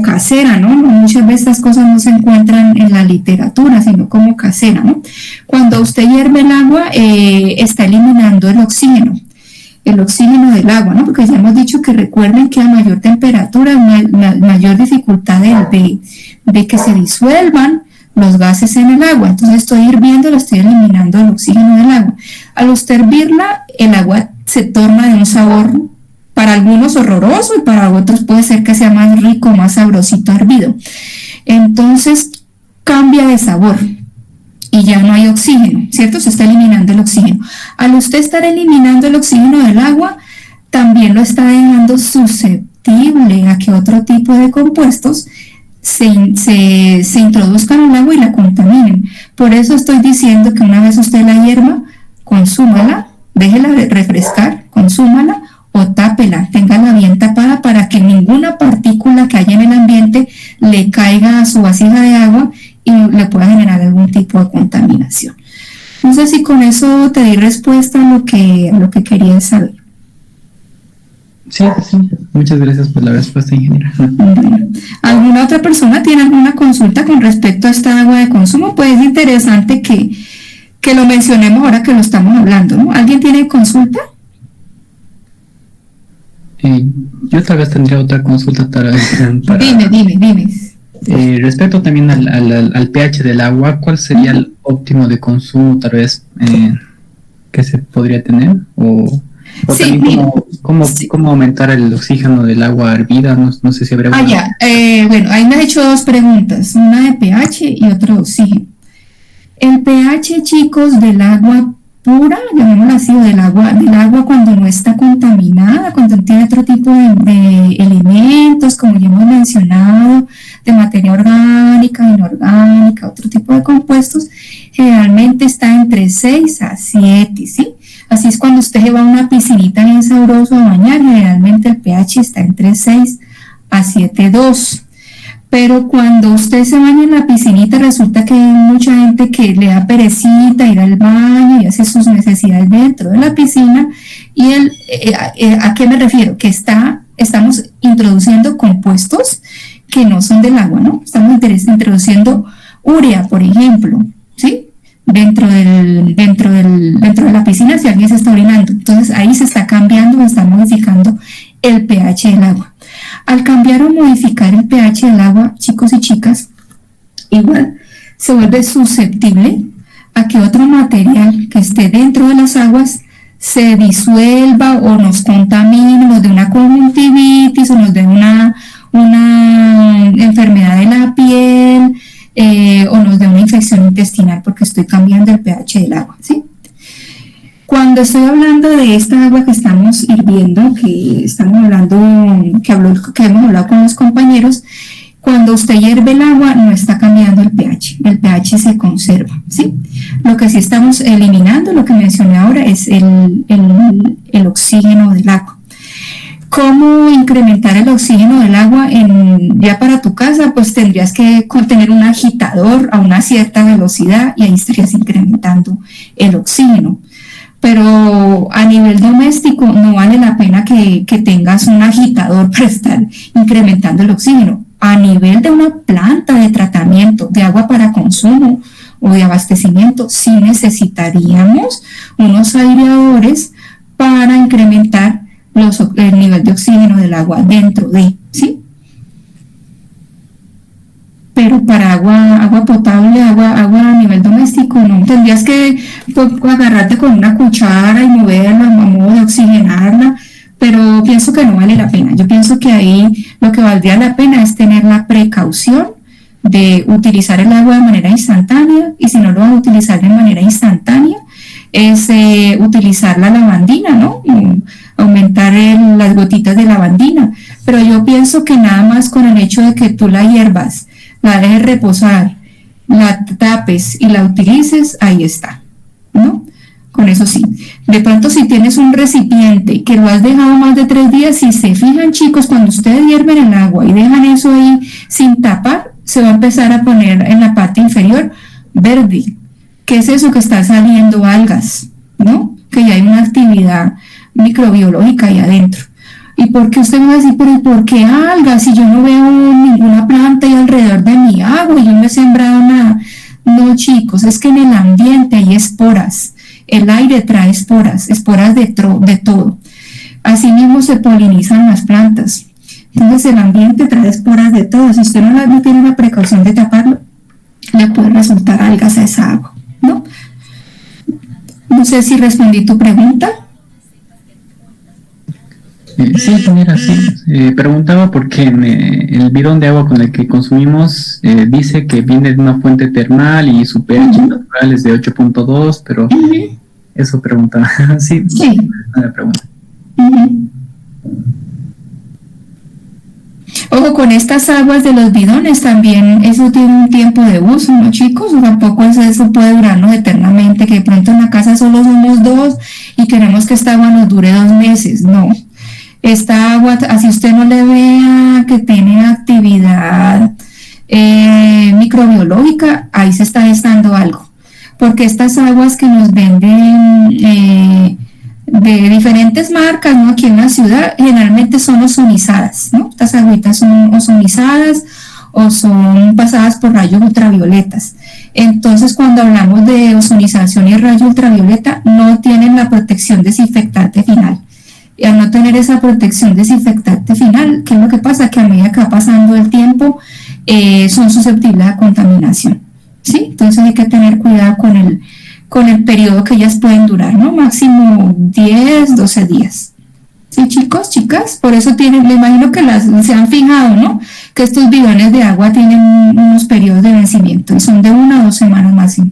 casera, ¿no? Muchas veces estas cosas no se encuentran en la literatura, sino como casera, ¿no? Cuando usted hierve el agua, está eliminando el oxígeno del agua, ¿no? Porque ya hemos dicho que recuerden que a mayor temperatura, mayor dificultad de que se disuelvan los gases en el agua. Entonces estoy hirviendo, lo estoy eliminando el oxígeno del agua. Al usted hervirla, el agua se torna de un sabor para algunos horroroso y para otros puede ser que sea más rico, más sabrosito hervido. Entonces cambia de sabor y ya no hay oxígeno, ¿cierto? Se está eliminando el oxígeno. Al usted estar eliminando el oxígeno del agua, también lo está dejando susceptible a que otro tipo de compuestos se introduzcan en el agua y la contaminen. Por eso estoy diciendo que una vez usted la hierva, consúmala, déjela refrescar, consúmala o tápela, téngala bien tapada para que ninguna partícula que haya en el ambiente le caiga a su vasija de agua y le pueda generar algún tipo de contaminación. No sé si con eso te di respuesta a lo que querías saber. Sí, muchas gracias por la respuesta, ingeniera. ¿Alguna otra persona tiene alguna consulta con respecto a esta agua de consumo? Pues es interesante que lo mencionemos ahora que lo estamos hablando, ¿no? ¿Alguien tiene consulta? Yo tal vez tendría otra consulta para Dime. respecto también al pH del agua. ¿Cuál sería el óptimo de consumo tal vez que se podría tener? O Sí, también mira. cómo aumentar el oxígeno del agua hervida. No sé si habrá Ya. Bueno, ahí me has hecho dos preguntas, una de pH y otra de oxígeno. El pH, chicos, del agua pura, llamémoslo así, o del agua cuando no está contaminada, cuando tiene otro tipo de elementos, como ya hemos mencionado, de materia orgánica, inorgánica, otro tipo de compuestos, generalmente está entre 6 a 7, ¿sí? Así es cuando usted va a una piscinita bien sabroso a bañar, generalmente el pH está entre 6 a 7,2. Pero cuando usted se baña en la piscinita, resulta que hay mucha gente que le da perecita ir al baño y hace sus necesidades dentro de la piscina. Y ¿a qué me refiero? Que estamos introduciendo compuestos que no son del agua, ¿no? Estamos introduciendo urea, por ejemplo, ¿sí? Dentro de la piscina, si alguien se está orinando. Entonces ahí se está cambiando, está modificando el pH del agua. Al cambiar o modificar el pH del agua, chicos y chicas, igual se vuelve susceptible a que otro material que esté dentro de las aguas se disuelva o nos contamine, nos dé una conjuntivitis o nos dé una enfermedad de la piel o nos dé una infección intestinal porque estoy cambiando el pH del agua, ¿sí? Cuando estoy hablando de esta agua que estamos hirviendo, que hemos hablado con los compañeros, cuando usted hierve el agua no está cambiando el pH se conserva, ¿sí? Lo que sí estamos eliminando, lo que mencioné ahora, es el oxígeno del agua. ¿Cómo incrementar el oxígeno del agua ya para tu casa? Pues tendrías que tener un agitador a una cierta velocidad y ahí estarías incrementando el oxígeno. Pero a nivel doméstico no vale la pena que tengas un agitador para estar incrementando el oxígeno. A nivel de una planta de tratamiento de agua para consumo o de abastecimiento, sí necesitaríamos unos aireadores para incrementar el nivel de oxígeno del agua dentro ¿sí? Pero para agua potable, agua a nivel doméstico, no. Tendrías que agarrarte con una cuchara y moverla a modo de oxigenarla, pero pienso que no vale la pena. Yo pienso que ahí lo que valdría la pena es tener la precaución de utilizar el agua de manera instantánea, y si no lo vas a utilizar de manera instantánea, es utilizar la lavandina, ¿no? Aumentar las gotitas de lavandina. Pero yo pienso que nada más con el hecho de que tú la hierbas, la dejes reposar, la tapes y la utilices, ahí está, ¿no? Con eso sí. De pronto, si tienes un recipiente que lo has dejado más de 3 días, si se fijan, chicos, cuando ustedes hierven el agua y dejan eso ahí sin tapar, se va a empezar a poner en la parte inferior verde. ¿Qué es eso que está saliendo? Algas, ¿no? Que ya hay una actividad microbiológica ahí adentro. ¿Y por qué usted me va a decir, pero por qué algas? Si yo no veo ninguna planta ahí alrededor de mi agua y yo no he sembrado nada. No, chicos, es que en el ambiente hay esporas. El aire trae esporas de todo. Asimismo se polinizan las plantas. Entonces el ambiente trae esporas de todo. Si usted no tiene la precaución de taparlo, le puede resultar algas a esa agua, ¿no? No sé si respondí tu pregunta. Sí, mira, sí. Preguntaba porque el bidón de agua con el que consumimos dice que viene de una fuente termal y su pH natural es de 8,2, pero eso preguntaba. Sí. Una pregunta. Ojo, con estas aguas de los bidones también, eso tiene un tiempo de uso, ¿no, chicos? Tampoco eso puede durarnos eternamente, que de pronto en la casa solo somos 2 y queremos que esta agua nos dure 2 meses, no. Esta agua, así usted no le vea que tiene actividad microbiológica, ahí se está gestando algo. Porque estas aguas que nos venden de diferentes marcas, ¿no? Aquí en la ciudad, generalmente son ozonizadas, ¿no? Estas agüitas son ozonizadas o son pasadas por rayos ultravioletas. Entonces, cuando hablamos de ozonización y rayo ultravioleta, no tienen la protección desinfectante final y al no tener esa protección desinfectante final, ¿qué es lo que pasa? Que a medida que va pasando el tiempo son susceptibles a contaminación, ¿sí? Entonces hay que tener cuidado con el periodo que ellas pueden durar, ¿no? Máximo 10, 12 días. Sí, chicos, chicas, por eso me imagino que se han fijado, ¿no? Que estos bidones de agua tienen unos periodos de vencimiento y son de 1 a 2 semanas máximo.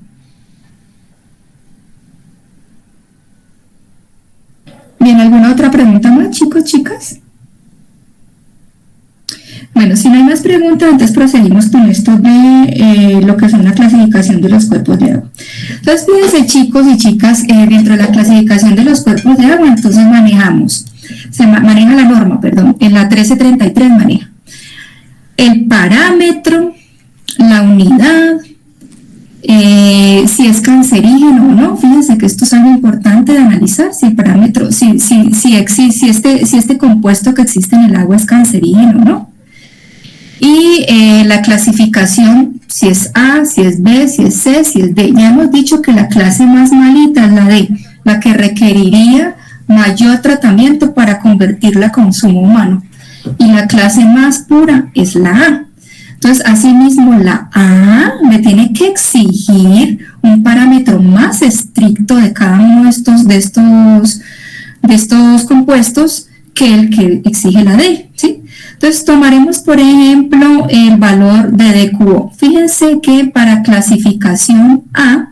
Bien, ¿alguna otra pregunta más, chicos, chicas? Bueno, si no hay más preguntas, entonces proseguimos con esto de lo que son la clasificación de los cuerpos de agua. Entonces, fíjense, chicos y chicas, dentro de la clasificación de los cuerpos de agua, entonces maneja la norma, perdón, en la 1333 maneja el parámetro, la unidad, si es cancerígeno o no. Fíjense que esto es algo importante de analizar, si el parámetro, si este compuesto que existe en el agua es cancerígeno o no. Y la clasificación, si es A, si es B, si es C, si es D. Ya hemos dicho que la clase más malita es la D, la que requeriría mayor tratamiento para convertirla a consumo humano. Y la clase más pura es la A. Entonces, asimismo, la A me tiene que exigir un parámetro más estricto de cada uno de estos compuestos que el que exige la D, ¿sí? Entonces, tomaremos, por ejemplo, el valor de DQO. Fíjense que para clasificación A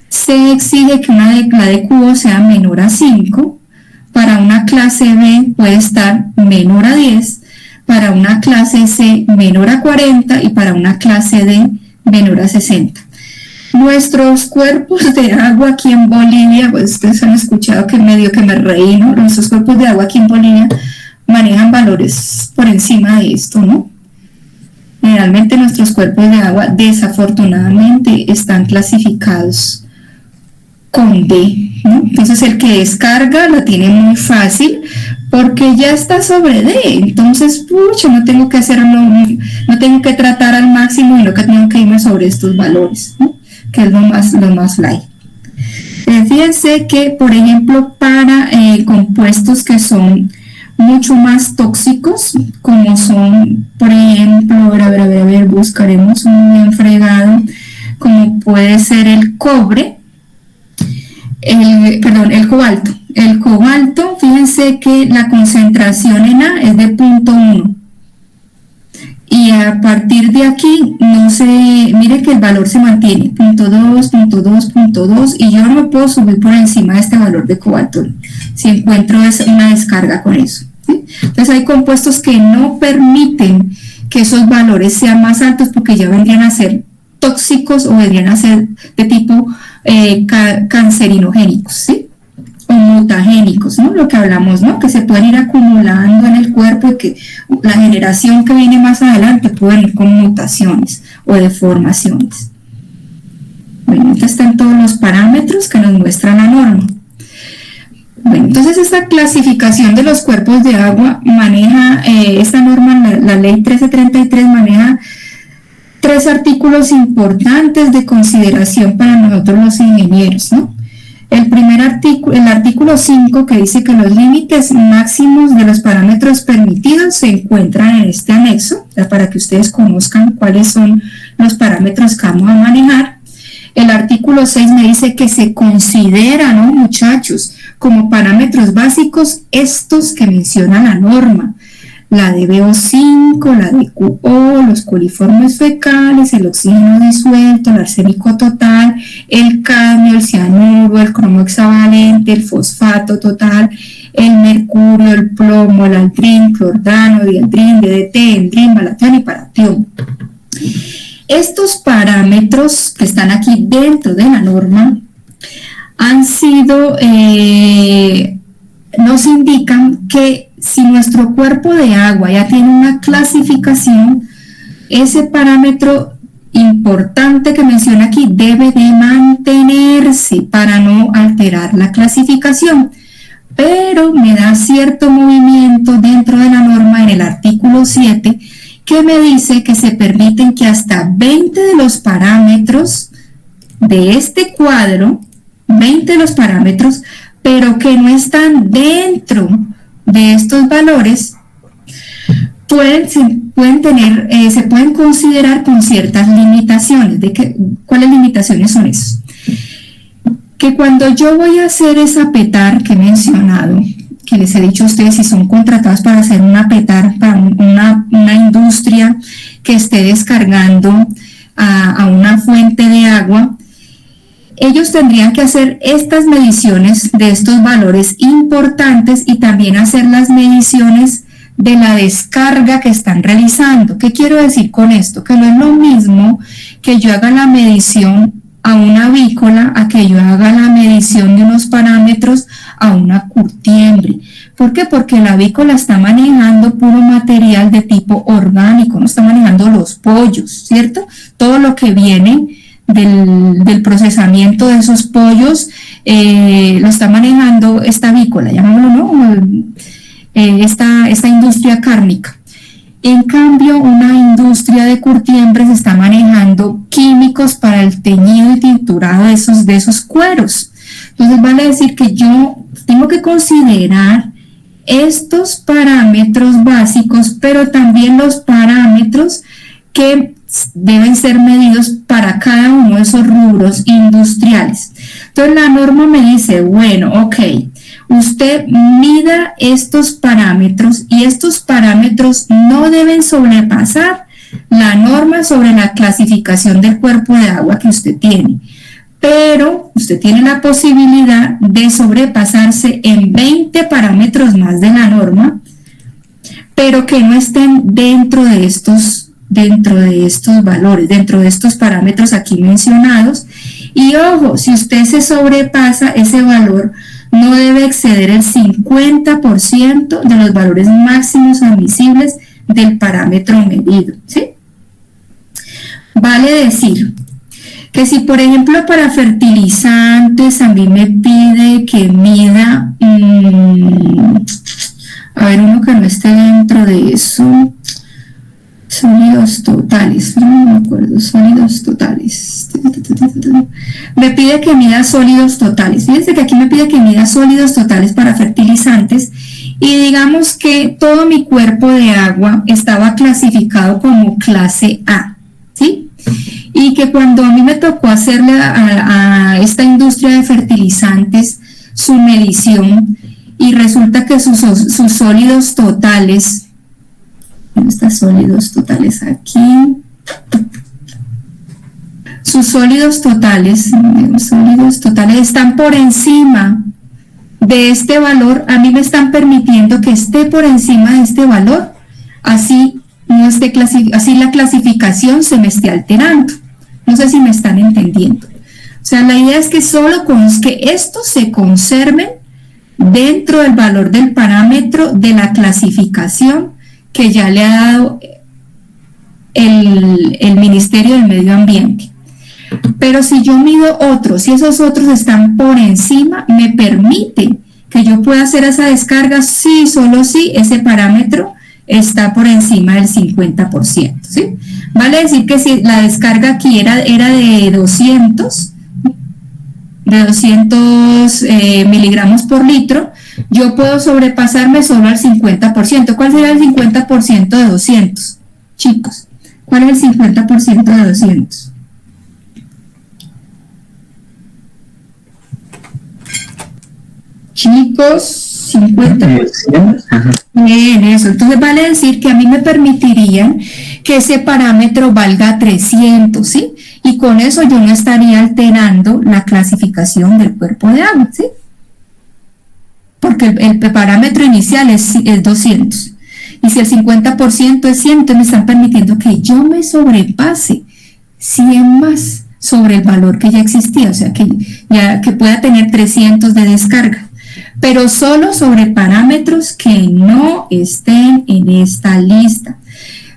se exige que la DQO sea menor a 5, para una clase B puede estar menor a 10, para una clase C menor a 40 y para una clase D menor a 60. Nuestros cuerpos de agua aquí en Bolivia, pues ustedes han escuchado que medio que me reí, ¿no? Nuestros cuerpos de agua aquí en Bolivia manejan valores por encima de esto, ¿no? Generalmente nuestros cuerpos de agua desafortunadamente están clasificados con D, ¿no? Entonces el que descarga la tiene muy fácil porque ya está sobre D, entonces pucha, no tengo que hacerlo, no tengo que tratar al máximo y no que tengo que irme sobre estos valores, ¿no? Que es lo más light. Fíjense que, por ejemplo, para compuestos que son mucho más tóxicos, como son, por ejemplo, a ver, buscaremos un bien fregado, como puede ser el cobre, el cobalto. El cobalto, fíjense que la concentración en A es de 0.1. Y a partir de aquí, mire que el valor se mantiene, 0.2, 0.2, 0.2, y yo no puedo subir por encima de este valor de cobalto si encuentro una descarga con eso, ¿sí? Entonces hay compuestos que no permiten que esos valores sean más altos porque ya vendrían a ser tóxicos o vendrían a ser de tipo cancerinogénicos, ¿sí? O mutagénicos, ¿no? Lo que hablamos, ¿no? Que se pueden ir acumulando en el cuerpo y que la generación que viene más adelante puede ir con mutaciones o deformaciones. Bueno, estos están todos los parámetros que nos muestra la norma. Bueno, entonces esta clasificación de los cuerpos de agua maneja, esta norma, la ley 1333 maneja 3 artículos importantes de consideración para nosotros los ingenieros, ¿no? El primer artículo, el artículo 5, que dice que los límites máximos de los parámetros permitidos se encuentran en este anexo, para que ustedes conozcan cuáles son los parámetros que vamos a manejar. El artículo 6 me dice que se consideran, ¿no, muchachos?, como parámetros básicos estos que menciona la norma: la de BO5, la de QO, los coliformes fecales, el oxígeno disuelto, el arsénico total, el cadmio, el cianuro, el cromo hexavalente, el fosfato total, el mercurio, el plomo, el aldrin, clordano, dialdrin, DDT, endrin, balatión y paratión. Estos parámetros que están aquí dentro de la norma han sido, nos indican que si nuestro cuerpo de agua ya tiene una clasificación, ese parámetro importante que menciona aquí debe de mantenerse para no alterar la clasificación. Pero me da cierto movimiento dentro de la norma en el artículo 7 que me dice que se permiten que hasta 20 de los parámetros de este cuadro, 20 de los parámetros, pero que no están dentro de estos valores se pueden considerar con ciertas limitaciones. ¿Cuáles limitaciones son esas? Que cuando yo voy a hacer esa PETAR que he mencionado, que les he dicho a ustedes, si son contratados para hacer una PETAR para una industria que esté descargando a una fuente de agua, ellos tendrían que hacer estas mediciones de estos valores importantes y también hacer las mediciones de la descarga que están realizando. ¿Qué quiero decir con esto? Que no es lo mismo que yo haga la medición a una avícola a que yo haga la medición de unos parámetros a una curtiembre. ¿Por qué? Porque la avícola está manejando puro material de tipo orgánico, no está manejando los pollos, ¿cierto? Todo lo que viene del procesamiento de esos pollos lo está manejando esta avícola, llamémoslo, ¿no? Esta industria cárnica. En cambio, una industria de curtiembres está manejando químicos para el teñido y tinturado de esos cueros. Entonces, vale decir que yo tengo que considerar estos parámetros básicos, pero también los parámetros que deben ser medidos para cada uno de esos rubros industriales. Entonces, la norma me dice, bueno, ok, usted mida estos parámetros y estos parámetros no deben sobrepasar la norma sobre la clasificación del cuerpo de agua que usted tiene. Pero usted tiene la posibilidad de sobrepasarse en 20 parámetros más de la norma, pero que no estén dentro de estos valores, dentro de estos parámetros aquí mencionados. Y ojo, si usted se sobrepasa, ese valor no debe exceder el 50% de los valores máximos admisibles del parámetro medido, ¿sí? Vale decir que si, por ejemplo, para fertilizantes a mí me pide que mida, a ver, uno que no esté dentro de eso, sólidos totales, no me acuerdo, sólidos totales, me pide que mida sólidos totales. Fíjense que aquí me pide que mida sólidos totales para fertilizantes y digamos que todo mi cuerpo de agua estaba clasificado como clase A, ¿sí? Y que cuando a mí me tocó hacerle a esta industria de fertilizantes su medición y resulta que sus sólidos totales, ¿dónde están sólidos totales? Aquí. Sus sólidos totales están por encima de este valor. A mí me están permitiendo que esté por encima de este valor, así la clasificación se me esté alterando. No sé si me están entendiendo. O sea, la idea es que solo que estos se conserven dentro del valor del parámetro de la clasificación que ya le ha dado el Ministerio del Medio Ambiente. Pero si yo mido otros, si esos otros están por encima, me permite que yo pueda hacer esa descarga si, solo si ese parámetro está por encima del 50%, ¿sí? Vale decir que si la descarga aquí era de 200 miligramos por litro, yo puedo sobrepasarme solo al 50%. ¿Cuál sería el 50% de 200? Chicos, ¿cuál es el 50% de 200? Chicos, 50. Bien, eso. Entonces vale decir que a mí me permitirían que ese parámetro valga 300, ¿sí? Y con eso yo no estaría alterando la clasificación del cuerpo de agua, ¿sí? Porque el parámetro inicial es 200. Y si el 50% es 100, entonces me están permitiendo que yo me sobrepase 100 más sobre el valor que ya existía, o sea, que pueda tener 300 de descarga. Pero solo sobre parámetros que no estén en esta lista.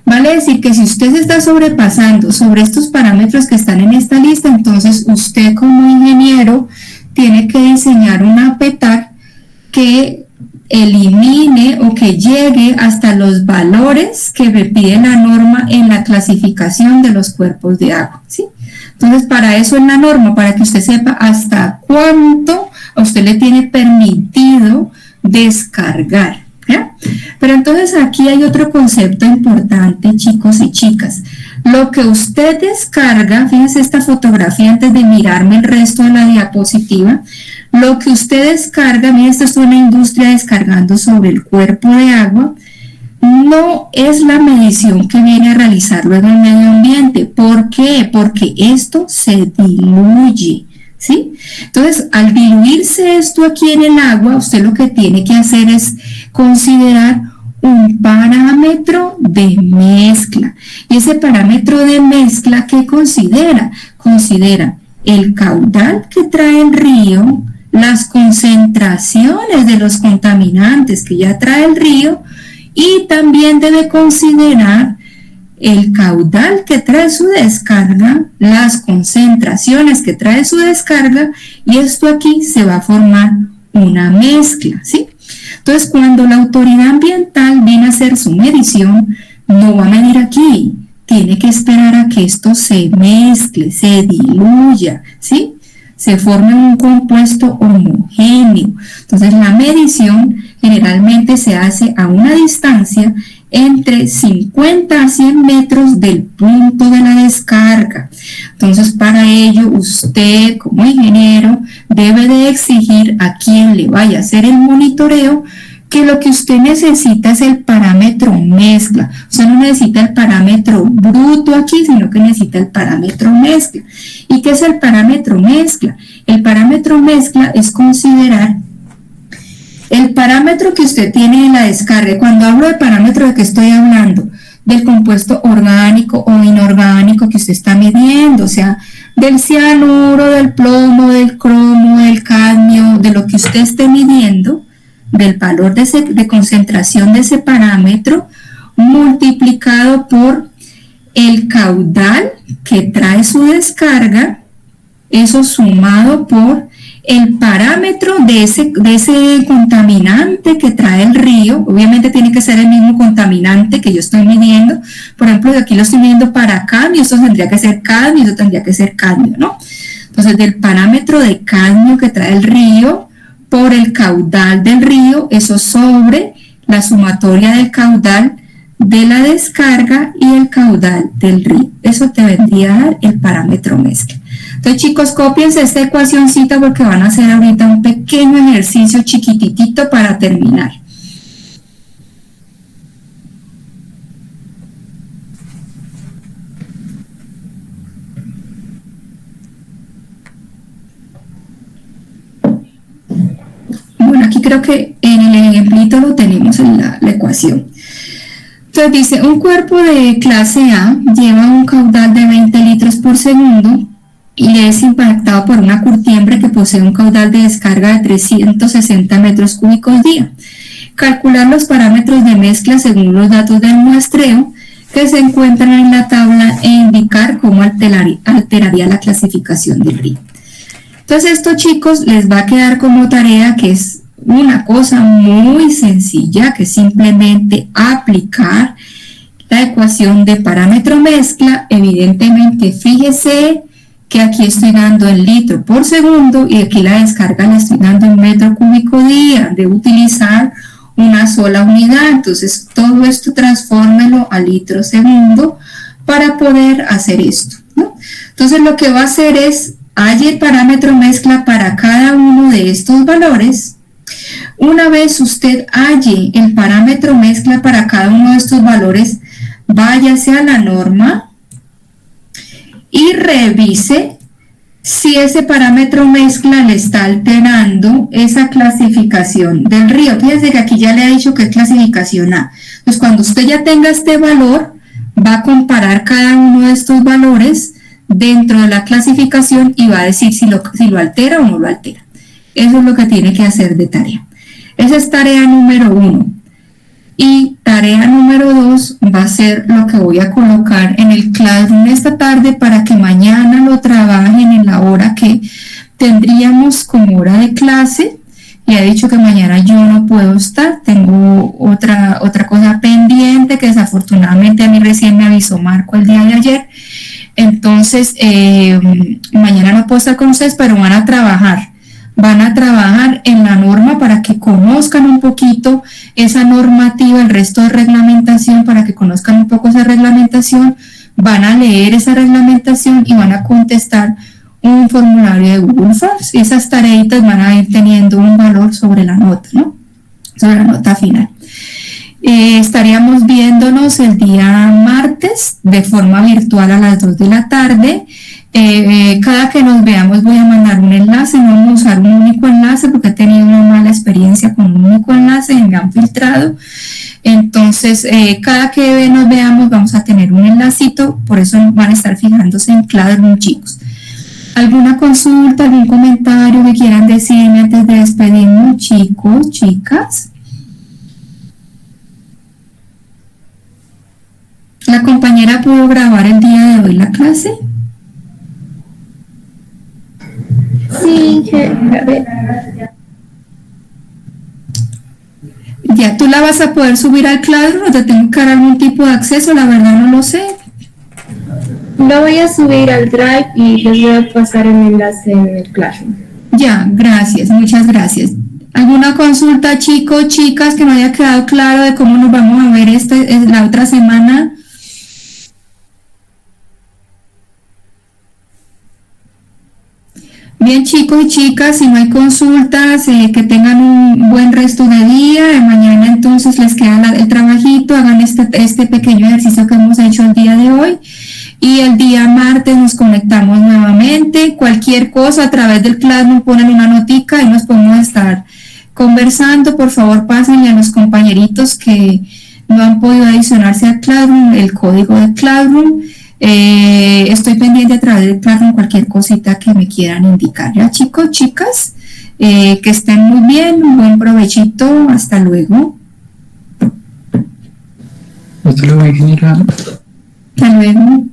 Vale decir que si usted se está sobrepasando sobre estos parámetros que están en esta lista, entonces usted como ingeniero tiene que diseñar una PETAR que elimine o que llegue hasta los valores que me pide la norma en la clasificación de los cuerpos de agua, ¿sí? Entonces, para eso en la norma, para que usted sepa hasta cuánto a usted le tiene permitido descargar, ¿ok? ¿ya? Pero entonces aquí hay otro concepto importante, chicos y chicas. Lo que usted descarga, fíjense esta fotografía antes de mirarme el resto de la diapositiva, lo que usted descarga, miren, esto es una industria descargando sobre el cuerpo de agua, no es la medición que viene a realizar luego el medio ambiente. ¿Por qué? Porque esto se diluye, ¿sí? Entonces, al diluirse esto aquí en el agua, usted lo que tiene que hacer es considerar un parámetro de mezcla. Y ese parámetro de mezcla, ¿qué considera? Considera el caudal que trae el río, las concentraciones de los contaminantes que ya trae el río, y también debe considerar el caudal que trae su descarga, las concentraciones que trae su descarga, y esto aquí se va a formar una mezcla, ¿sí? Entonces, cuando la autoridad ambiental viene a hacer su medición, no va a medir aquí, tiene que esperar a que esto se mezcle, se diluya, ¿sí? Se forme un compuesto homogéneo. Entonces, la medición generalmente se hace a una distancia entre 50 a 100 metros del punto de la descarga. Entonces, para ello, usted como ingeniero debe de exigir a quien le vaya a hacer el monitoreo que lo que usted necesita es el parámetro mezcla. Usted no necesita el parámetro bruto aquí, sino que necesita el parámetro mezcla. ¿Y qué es el parámetro mezcla? El parámetro mezcla es considerar el parámetro que usted tiene en la descarga. Cuando hablo de parámetro, ¿de qué estoy hablando? Del compuesto orgánico o inorgánico que usted está midiendo, o sea, del cianuro, del plomo, del cromo, del cadmio, de lo que usted esté midiendo, del valor de concentración de ese parámetro, multiplicado por el caudal que trae su descarga, eso sumado por el parámetro de ese contaminante que trae el río. Obviamente tiene que ser el mismo contaminante que yo estoy midiendo. Por ejemplo, de aquí lo estoy midiendo para cadmio, eso tendría que ser cadmio, eso tendría que ser cadmio, ¿no? Entonces, del parámetro de cadmio que trae el río por el caudal del río, eso sobre la sumatoria del caudal de la descarga y el caudal del río. Eso te vendría a dar el parámetro mezcla. Entonces, chicos, cópiense esta ecuacióncita porque van a hacer ahorita un pequeño ejercicio chiquititito para terminar. Bueno, aquí creo que en el ejemplito lo tenemos en la ecuación. Entonces dice, un cuerpo de clase A lleva un caudal de 20 litros por segundo y es impactado por una curtiembre que posee un caudal de descarga de 360 metros cúbicos día. Calcular los parámetros de mezcla según los datos del muestreo que se encuentran en la tabla e indicar cómo alteraría la clasificación del río. Entonces esto, chicos, les va a quedar como tarea, que es una cosa muy sencilla, que es simplemente aplicar la ecuación de parámetro mezcla. Evidentemente, fíjese que aquí estoy dando en litro por segundo y aquí la descarga la estoy dando en metro cúbico día. Debo utilizar una sola unidad, entonces todo esto transfórmelo a litro segundo para poder hacer esto, ¿no? Entonces lo que va a hacer es halle el parámetro mezcla para cada uno de estos valores. Una vez usted halle el parámetro mezcla para cada uno de estos valores, váyase a la norma y revise si ese parámetro mezcla le está alterando esa clasificación del río. Fíjense que aquí ya le ha dicho que es clasificación A. Entonces, cuando usted ya tenga este valor, va a comparar cada uno de estos valores dentro de la clasificación y va a decir si lo altera o no lo altera. Eso es lo que tiene que hacer de tarea. Esa es tarea número 1. Y tarea número 2 va a ser lo que voy a colocar en el Classroom esta tarde para que mañana lo trabajen en la hora que tendríamos como hora de clase. Y he dicho que mañana yo no puedo estar, tengo otra cosa pendiente que desafortunadamente a mí recién me avisó Marco el día de ayer. Entonces, mañana no puedo estar con ustedes, pero van a trabajar van a trabajar en la norma para que conozcan un poquito esa normativa, el resto de reglamentación, para que conozcan un poco esa reglamentación, van a leer esa reglamentación y van a contestar un formulario de Google Forms. Y esas tareitas van a ir teniendo un valor sobre la nota, ¿no? Sobre la nota final. Estaríamos viéndonos el día martes de forma virtual a las 2 de la tarde. Cada que nos veamos voy a mandar un enlace, no vamos a usar un único enlace porque he tenido una mala experiencia con un único enlace, me han filtrado. Entonces, cada que nos veamos vamos a tener un enlacito, por eso van a estar fijándose en Classroom, chicos. ¿Alguna consulta, algún comentario que quieran decirme antes de despedirnos, chicos, chicas? ¿La compañera pudo grabar el día de hoy la clase? Sí, a ver. Ya, ¿tú la vas a poder subir al Classroom o te tengo que dar algún tipo de acceso? La verdad no lo sé. Lo voy a subir al Drive y les voy a pasar el enlace en el Classroom. Ya, gracias, muchas gracias. ¿Alguna consulta, chicos, chicas, que no haya quedado claro de cómo nos vamos a ver la otra semana? Bien, chicos y chicas, si no hay consultas, que tengan un buen resto de día. Mañana entonces les queda el trabajito, hagan este pequeño ejercicio que hemos hecho el día de hoy. Y el día martes nos conectamos nuevamente. Cualquier cosa a través del Classroom ponen una notica y nos podemos estar conversando. Por favor, pásenle a los compañeritos que no han podido adicionarse al Classroom el código de Classroom. Estoy pendiente a través del Classroom cualquier cosita que me quieran indicar. Ya, chicos, chicas, que estén muy bien, un buen provechito, hasta luego. Hasta luego, ingeniera. Hasta luego.